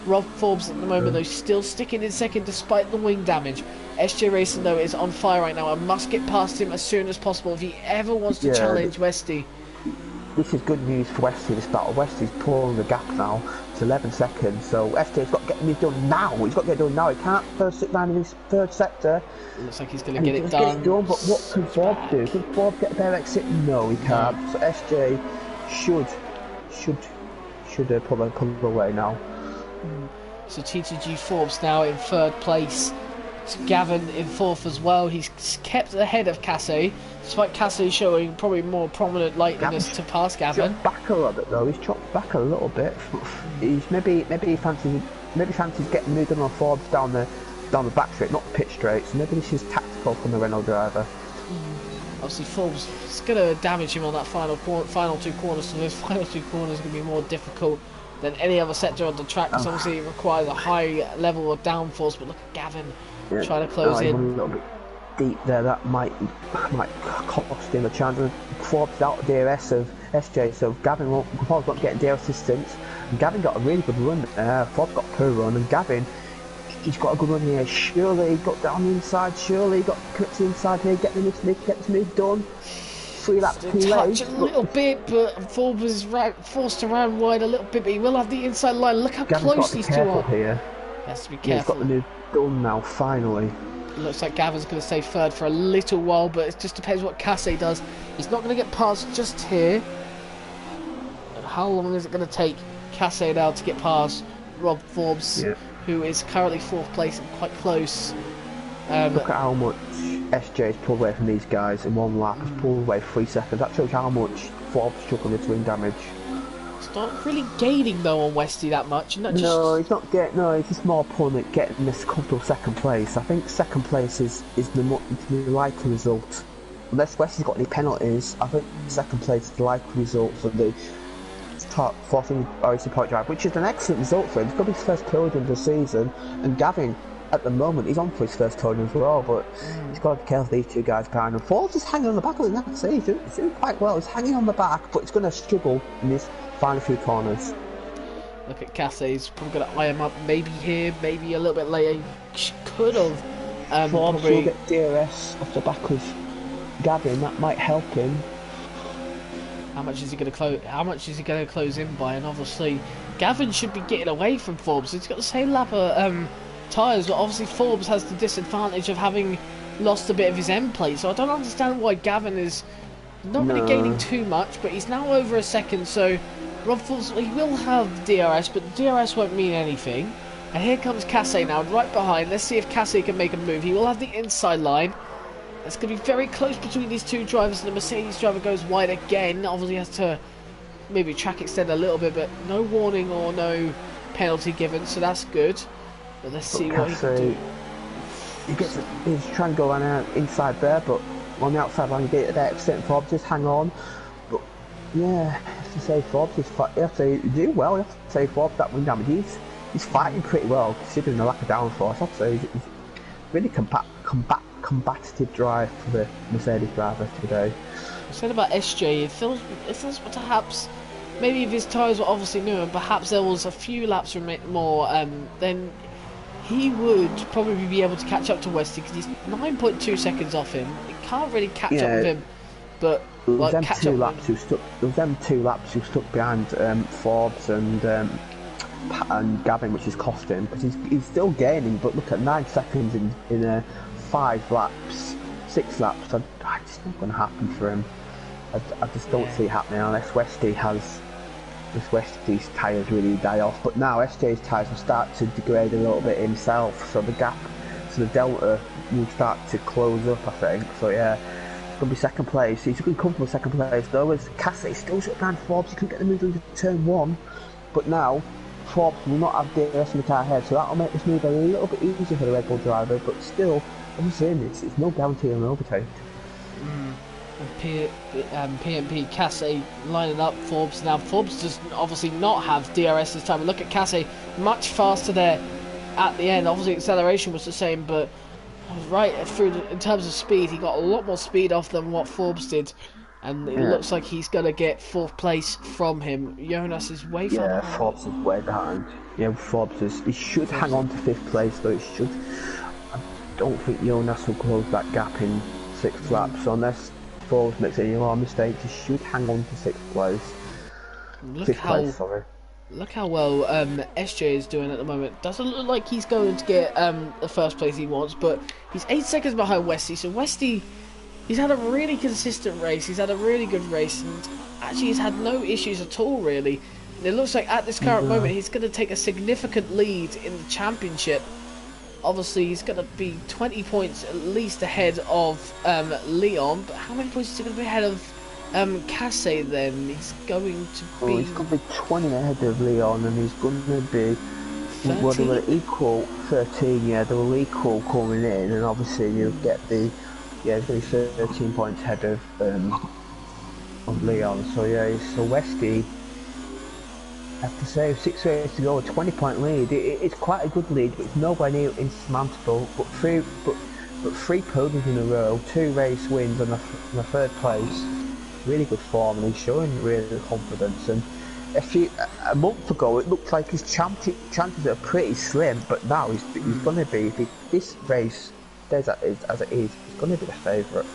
Rob Forbes at the moment though still sticking in 2nd despite the wing damage. SJ Racing though is on fire right now and must get past him as soon as possible if he ever wants to challenge Westy. this is good news for Westy this battle. Westy's pulling the gap now to 11 seconds, so SJ's got to get this done now. He's got to get it done now. He can't first sit down in his third sector. Looks like he's going to get it done. But what can Forbes do? Can Forbes get a better exit? No, he can't. So SJ should pull away now. So TTG Forbes now in third place. So Gavin in fourth as well. He's kept ahead of Cassie, despite Cassie showing probably more prominent likeliness to pass Gavin. Chopped back a little bit though. He's chopped back a little bit. He's maybe fancies getting moved on Forbes down the back straight, not the pit straight. So maybe this is tactical from the Renault driver. Obviously Forbes is going to damage him on that final two corners. So those final two corners are going to be more difficult than any other sector on the track, because obviously it requires a high level of downforce. But look at Gavin trying to close in. A little bit deep there. That might cost him a chance. Forbes out of DRS of SJ, so Forbes won't get DRS assistance. And Gavin got a really good run. Forbes got a poor run, and Gavin, he's got a good run here. Surely he got down the inside. Surely he got connected inside here. Get this move done. 3 laps too late. A little bit, but Forbes is forced around wide a little bit, but he will have the inside line. Look how close these two are. Here. He has to be Yeah, careful. he's got the move done now, finally. Looks like Gavin's going to stay third for a little while, but it just depends what Cassie does. He's not going to get past just here. How long is it going to take Cassie now to get past Rob Forbes, who is currently fourth place and quite close? Look at how much SJ's pulled away from these guys in one lap. He's pulled away 3 seconds. That shows how much Forbes struggled with wing damage. It's not really gaining though on Westy that much. No, he's not getting. No, he's just more pulling at getting this comfortable second place. I think second place is the likely result. Unless Westy's got any penalties, I think second place is the likely result for the top forcing RAC point drive, which is an excellent result for him. It's got his first podium of the season, and Gavin, at the moment, he's on for his first podium as well, but he's got to be careful of these two guys behind him. Forbes is hanging on the back of the next. He's doing quite well. He's hanging on the back, but he's going to struggle in these final few corners. Look at Cassie, he's probably going to eye him up maybe here, maybe a little bit later. She could have. Forbes will get DRS off the back of Gavin. That might help him. How much is he going to close? How much is he going to close in by? And obviously, Gavin should be getting away from Forbes. He's got the same lap of tyres, but obviously Forbes has the disadvantage of having lost a bit of his end plate. So I don't understand why Gavin is not really gaining too much, but he's now over a second. So Rob Forbes, he will have DRS, but DRS won't mean anything. And here comes Cassie now, right behind. Let's see if Cassie can make a move. He will have the inside line. It's going to be very close between these two drivers, and the Mercedes driver goes wide again. Obviously has to maybe track extend a little bit, but no warning or no penalty given, so that's good. But let's see what he can do. He's trying to go around inside there, but on the outside line, you get it there, extend Forbes, just hang on. But yeah, I have to say Forbes is do well. You have to say Forbes that wing damage. He's fighting pretty well considering the lack of downforce. I have to say he's really combative drive for the Mercedes driver today. I said about SJ, it feels perhaps maybe if his tyres were obviously new and perhaps there was a few laps more, then he would probably be able to catch up to Westy, because he's 9.2 seconds off him. He can't really catch up with him, but like catch up with him. There was them 2 laps who stuck behind Forbes and Gavin, which is cost him, because he's still gaining. But look at 9 seconds in 5 laps, 6 laps. It's not going to happen for him. I just don't see it happening unless Westy's tyres really die off. But now SJ's tyres will start to degrade a little bit himself, so the gap, so the delta will start to close up, I think. So yeah, it's going to be second place. He's going to come from second place though, as Cassie still shut down Forbes. He couldn't get the move into turn 1, but now Forbes will not have DRS in the car ahead, so that will make this move a little bit easier for the Red Bull driver. But still, I'm saying it's no guarantee on an overtake. PMP Cassie lining up Forbes now. Forbes does obviously not have DRS this time. Look at Cassie, much faster there at the end. Obviously acceleration was the same, but right through in terms of speed, he got a lot more speed off than what Forbes did, and it looks like he's gonna get 4th place from him. Jonas is way far behind. Yeah, Forbes is way behind. Yeah, he should hang on to 5th place, though. I don't think Jonas will close that gap in 6 laps unless Forbes makes any more mistakes, he should hang on to 6th place. Look how well SJ is doing at the moment. Doesn't look like he's going to get the first place he wants, but he's 8 seconds behind Westy. So Westy, he's had a really consistent race. He's had a really good race, and actually he's had no issues at all, really. And it looks like at this current moment he's going to take a significant lead in the championship. Obviously, he's going to be 20 points at least ahead of Leon, but how many points is he going to be ahead of Casse then? He's going to be... he's going to be 20 ahead of Leon, and he's going to be... 13? Well, they will equal 13, yeah, they will equal coming in, and obviously you'll get the... Yeah, he's going to be 13 points ahead of Leon, so yeah, so Westy... I have to say, 6 races to go, a 20-point lead. It's quite a good lead, but it's nowhere near insurmountable. But three podiums in a row, 2 race wins, and a 3rd place. Really good form, and he's showing really good confidence. And a month ago, it looked like his chances are pretty slim, but now he's going to be. If this race stays as it is, he's going to be the favourite.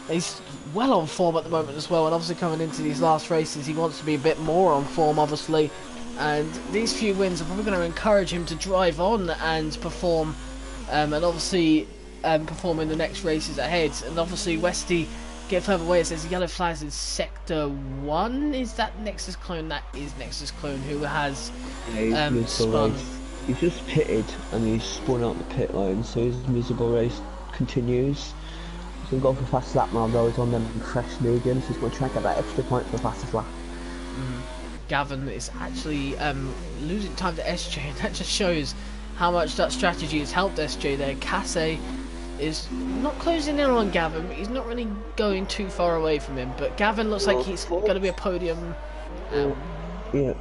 He's well on form at the moment as well, and obviously coming into these last races he wants to be a bit more on form, obviously, and these few wins are probably going to encourage him to drive on and perform, and obviously perform in the next races ahead. And obviously Westy get further away. It says yellow flags in sector 1. Is that Nexus Clone? That is Nexus Clone, who has spun. He's just pitted and he's spun out the pit line, so his miserable race continues. He's going to go for fast lap now, though. He's on them fresh mediums. He's going to try and get that extra point for the fastest lap. Gavin is actually losing time to SJ, and that just shows how much that strategy has helped SJ there. Casse is not closing in on Gavin, but he's not really going too far away from him. But Gavin looks like he's going to be a podium. Yeah,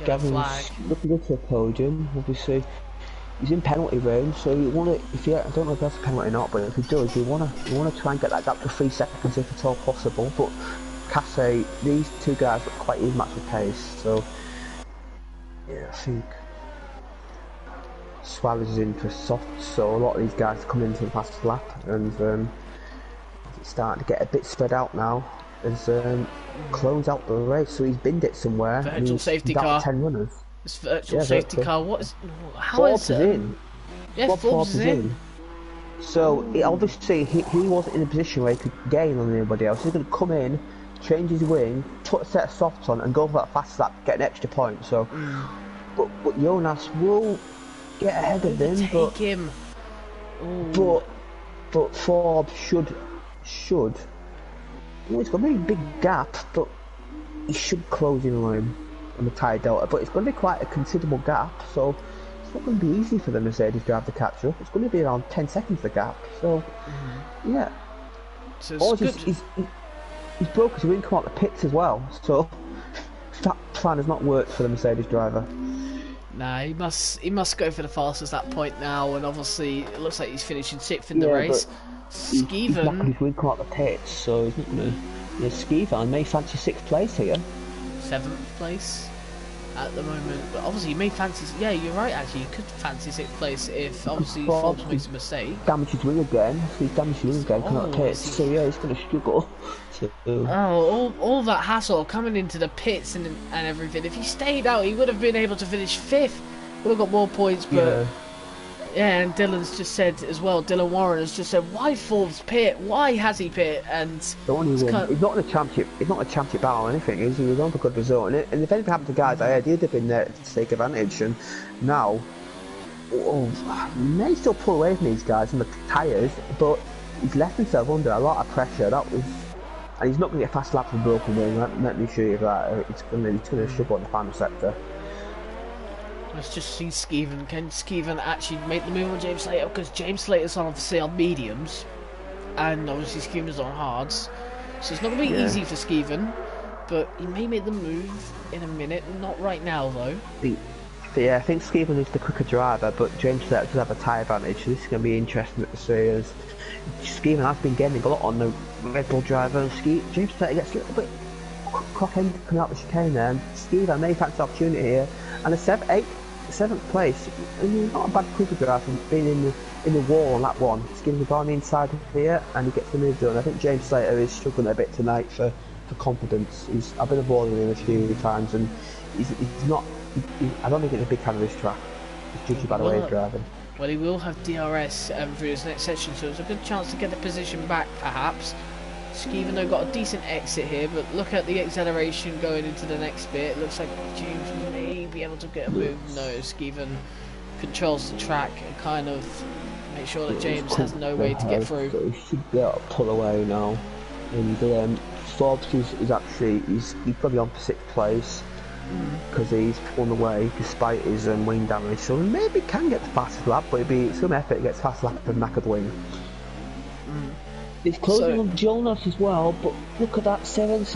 Gavin's looking good to a podium, obviously. He's in penalty range, so you want to. I don't know if that's a penalty or not, but if he does, you want to try and get that gap to 3 seconds if at all possible. But Casse, these 2 guys look quite even match with pace, so yeah, I think Swallows is in for soft. So a lot of these guys come into the fastest lap, and it's starting to get a bit spread out now. As Clone's out the race, so he's binned it somewhere. Virtual safety car. 10 runners. It's virtual safety car. What is? How Forbes is it? In. Yeah, Forbes is in. So obviously he wasn't in a position where he could gain on anybody else. He's going to come in, change his wing, put a set of softs on, and go for that fast lap, get an extra point. So, but Jonas will get ahead of him. Take him. But Forbes should. It's going to be a big gap, but he should close in on him on the tyre delta. But it's going to be quite a considerable gap, so it's not going to be easy for the Mercedes driver to catch up. It's going to be around 10 seconds the gap. So yeah. So he's broke his wing come out the pits as well. So that plan has not worked for the Mercedes driver. Nah, he must go for the fastest at that point now, and obviously it looks like he's finishing 6th in the race. He's not going to win come out the pits, so he's not going to. Yeah, Skeevan may fancy 6th place here. 7th place at the moment, but obviously he may fancy. Yeah, you're right. Actually, you could fancy 6th place if obviously Forbes makes a mistake. Damage his wing again. So he's damaged his wing again. Come out the pits. So yeah, he's going to struggle. All that hassle coming into the pits and everything. If he stayed out, he would have been able to finish 5th. Would have got more points, but. Yeah, and Dylan's just said as well. Dylan Warren has just said, "Why Forbes pit? Why has he pit?" And he's not in a championship. He's not a championship battle or anything. He's on for good result. And if anything happened to guys, he'd have been there to take advantage. And now, he may still pull away from these guys and the tyres, but he's left himself under a lot of pressure. And he's not going to get a fast lap with broken wing. Let me show you that. He's going to struggle in the final sector. Let's just see Skeevan. Can Skeevan actually make the move on James Slater? Because James Slater's on obviously on mediums, and obviously Skeevan's on hards, so it's not going to be easy for Skeevan. But he may make the move in a minute. Not right now though. Yeah, I think Skeevan is the quicker driver, but James Slater does have a tyre advantage. So this is going to be interesting to see. As Skeevan has been getting a lot on the Red Bull driver, and James Slater gets a little bit cock-ended coming out the chicane there. And Skeevan may fancy the opportunity here, and a 8th seventh place, and not a bad cover drive from being in the wall on that one. He's getting the ball on the inside here, and he gets the move done. I think James Slater is struggling a bit tonight for confidence. I've been avoiding him a few times, and he's not. I don't think he's a big fan of this track. He's judged by the way he's driving. Well, he will have DRS for his next session, so it's a good chance to get the position back, perhaps. Skeeven though got a decent exit here, but look at the acceleration going into the next bit. It looks like James may be able to get a move. No, Skeeven controls the track and kind of make sure that James has no way to get through. So he should be able to pull away now. And Forbes is actually he's probably on for 6th place. Because he's pulled away despite his wing damage, so he maybe can get the fastest lap, but it'd be some effort to get the fastest lap of Knackered Wing. He's closing on Jonas as well, but look at that, 6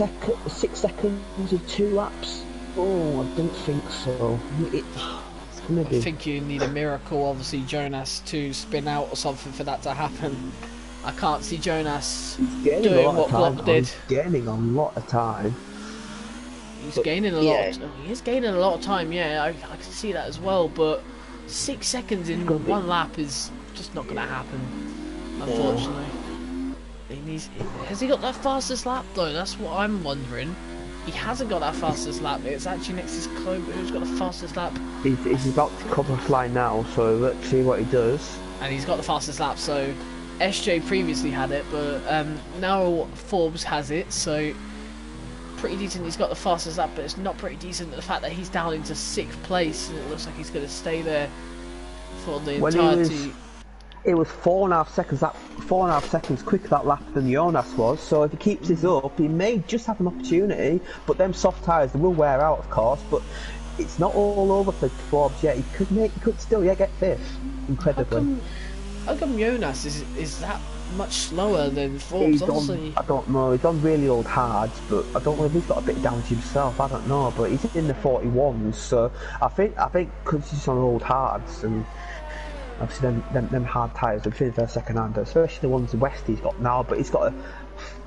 seconds of 2 laps. Oh, I don't think so. It's gonna be... I think you need a miracle, obviously, Jonas to spin out or something for that to happen. I can't see Jonas doing what Block did. He's gaining a lot of time. He's gaining a lot. He is gaining a lot of time. Yeah, I can see that as well. But 6 seconds in one lap is just not going to happen, unfortunately. Has he got that fastest lap though? That's what I'm wondering. He hasn't got that fastest lap. It's actually next to Chloe who's got the fastest lap. He's about to cover the line now, so let's see what he does. And he's got the fastest lap. So SJ previously had it, but now Forbes has it. So. Pretty decent. He's got the fastest lap, but it's not pretty decent the fact that he's down into 6th place and it looks like he's going to stay there for the entirety. It was 4.5 seconds quicker that lap than Jonas was, so if he keeps this up he may just have an opportunity, but them soft tyres they will wear out of course, but it's not all over for Forbes yet. He could still get 5th, incredibly. How come Jonas is that much slower than Forbes? I don't know, he's on really old hards, but I don't know if he's got a bit of damage himself, I don't know, but he's in the 41s, so I think because he's on old hards, and obviously them hard tyres, they're their second hander, especially the ones Westy's got now, but he's got a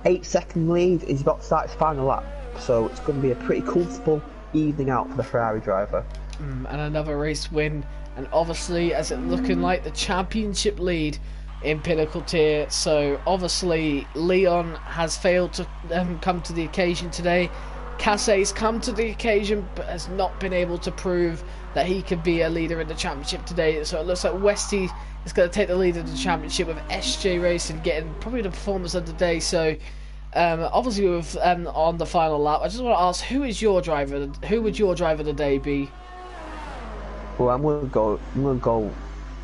8-second lead, he's got to start his final lap, so it's going to be a pretty comfortable evening out for the Ferrari driver. And another race win, and obviously as it looking like the championship lead in Pinnacle Tier. So obviously Leon has failed to come to the occasion today. Casey's come to the occasion but has not been able to prove that he can be a leader in the championship today. So it looks like Westy is going to take the lead of the championship with SJ Racing getting probably the performance of the day. So obviously with on the final lap, I just want to ask, who would your driver of the day be? Well, I'm gonna go.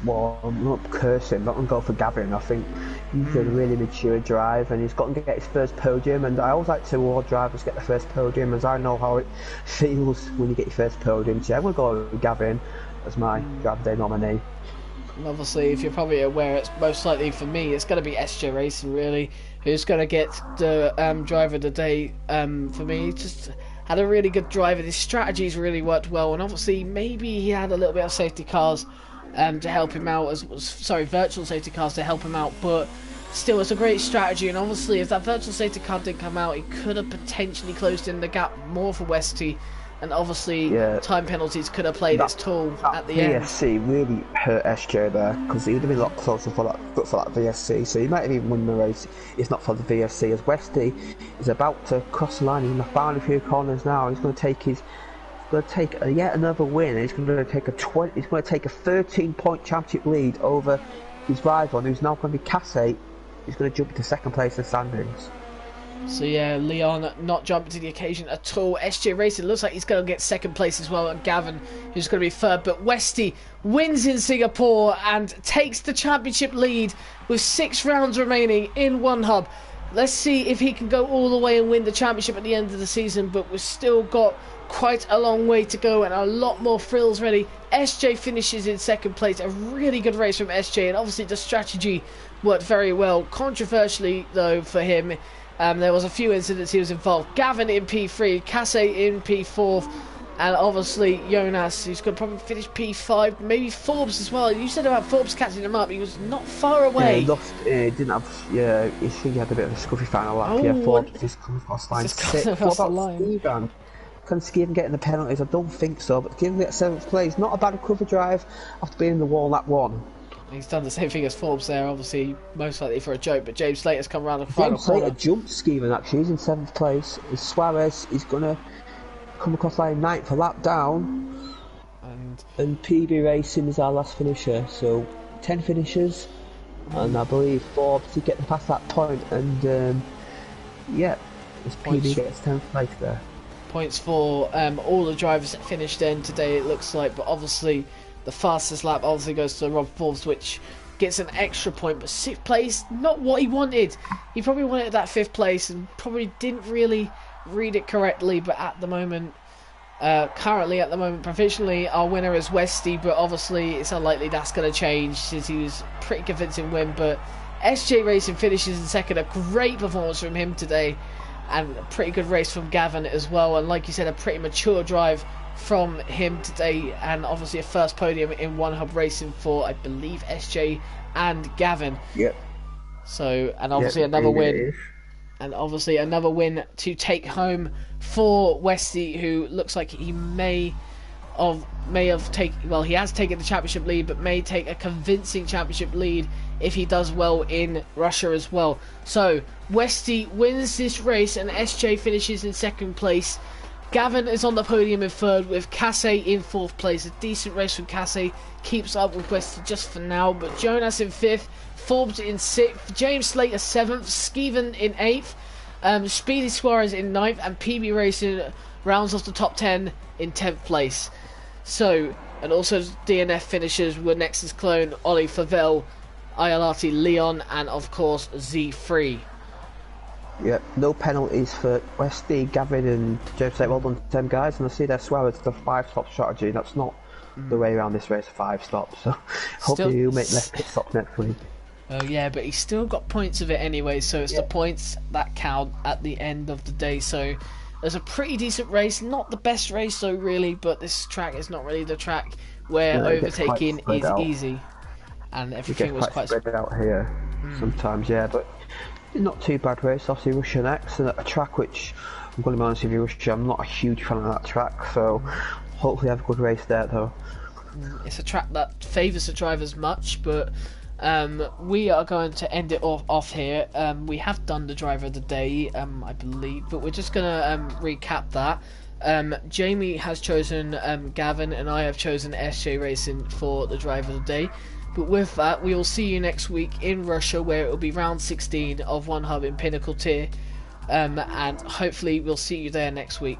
Well, I'm not cursing, I'm not going to go for Gavin. I think he's a really mature drive and he's got to get his first podium, and I always like to award drivers get the first podium as I know how it feels when you get your first podium. So I'm going to go with Gavin as my driver day nominee. And obviously, if you're probably aware, it's most likely for me, it's going to be SJ Racing really, who's going to get the driver of the day for me. Just had a really good drive and his strategies really worked well, and obviously maybe he had a little bit of safety cars to help him out, virtual safety cars to help him out, but still it's a great strategy. And obviously if that virtual safety car didn't come out, he could have potentially closed in the gap more for Westy, and obviously time penalties could have played its toll at the end. VSC really hurt SJ there, because he would have been a lot closer for that VSC, so he might have even won the race if not for the VSC, as Westy is about to cross the line in the final few corners now. He's going to take yet another win, and he's going to take a 13-point championship lead over his rival, who's now going to be Casey. He's going to jump into 2nd place in the standings. So yeah, Leon not jumping to the occasion at all. SJ Racing looks like he's going to get 2nd place as well, and Gavin who's going to be 3rd. But Westy wins in Singapore and takes the championship lead with 6 rounds remaining in one hub. Let's see if he can go all the way and win the championship at the end of the season, but we've still got quite a long way to go and a lot more thrills ready. SJ finishes in 2nd place, a really good race from SJ, and obviously the strategy worked very well. Controversially though for him, there was a few incidents he was involved. Gavin in P3, Casey in P4, and obviously Jonas, who's going to probably finish P5, maybe Forbes as well. You said about Forbes catching him up, he was not far away. Yeah, he lost, didn't have, he had a bit of a scuffy final lap. Forbes just comes across line 6. What about Steven? Can Skeven getting the penalties? I don't think so, but Skeven gets 7th place. Not a bad cover drive after being in the wall lap 1. He's done the same thing as Forbes there, obviously, most likely for a joke, but James Slater's come around the final corner. James Slater jumped Skeven, actually. He's in 7th place. Suarez is going to come across line 9th, a lap down. And PB Racing is our last finisher, so 10 finishers. And I believe Forbes is getting past that point, and yeah, this PB gets 10th place there. Points for all the drivers that finished in today, it looks like, but obviously the fastest lap obviously goes to Rob Forbes, which gets an extra point, but 6th place, not what he wanted. He probably wanted that 5th place and probably didn't really read it correctly, but at the moment, provisionally, our winner is Westy, but obviously it's unlikely that's going to change since he was pretty convincing win. But SJ Racing finishes in 2nd, a great performance from him today, and a pretty good race from Gavin as well, and like you said, a pretty mature drive from him today, and obviously a first podium in One Hub Racing for, I believe, SJ and Gavin. Yep. So, and obviously another win. And obviously another win to take home for Westy, who looks like he may have taken, well, he has taken the championship lead, but may take a convincing championship lead if he does well in Russia as well. So Westy wins this race and SJ finishes in 2nd place. Gavin is on the podium in 3rd with Casse in 4th place. A decent race from Casse, keeps up with Westy just for now, but Jonas in 5th, Forbes in 6th, James Slater 7th, Skeven in 8th, Speedy Suarez in 9th, and PB Racing rounds off the top 10 in 10th place. So, and also DNF finishers were Nexus Clone, Ollie Favell, ILRT Leon, and of course Z3. Yep, no penalties for Westy, Gavin and James Slater. Well done to them guys, and I see their Suarez the 5-stop strategy. That's not the way around this race, 5 stops, so hopefully you'll make less pit stops next week. Oh yeah, but he's still got points of it anyway, so it's the points that count at the end of the day. So there's a pretty decent race, not the best race though really, but this track is not really the track where overtaking is easy, and everything was quite spread out here sometimes, yeah, but not too bad race. Obviously Russia next, and a track which, I'm going to be honest with you, Russia, I'm not a huge fan of that track, so hopefully have a good race there though. It's a track that favours the drivers much, but we are going to end it off here. We have done the driver of the day, I believe, but we're just going to recap that. Jamie has chosen Gavin, and I have chosen SJ Racing for the driver of the day. But with that, we will see you next week in Russia, where it will be round 16 of One Hub in Pinnacle Tier, and hopefully we'll see you there next week.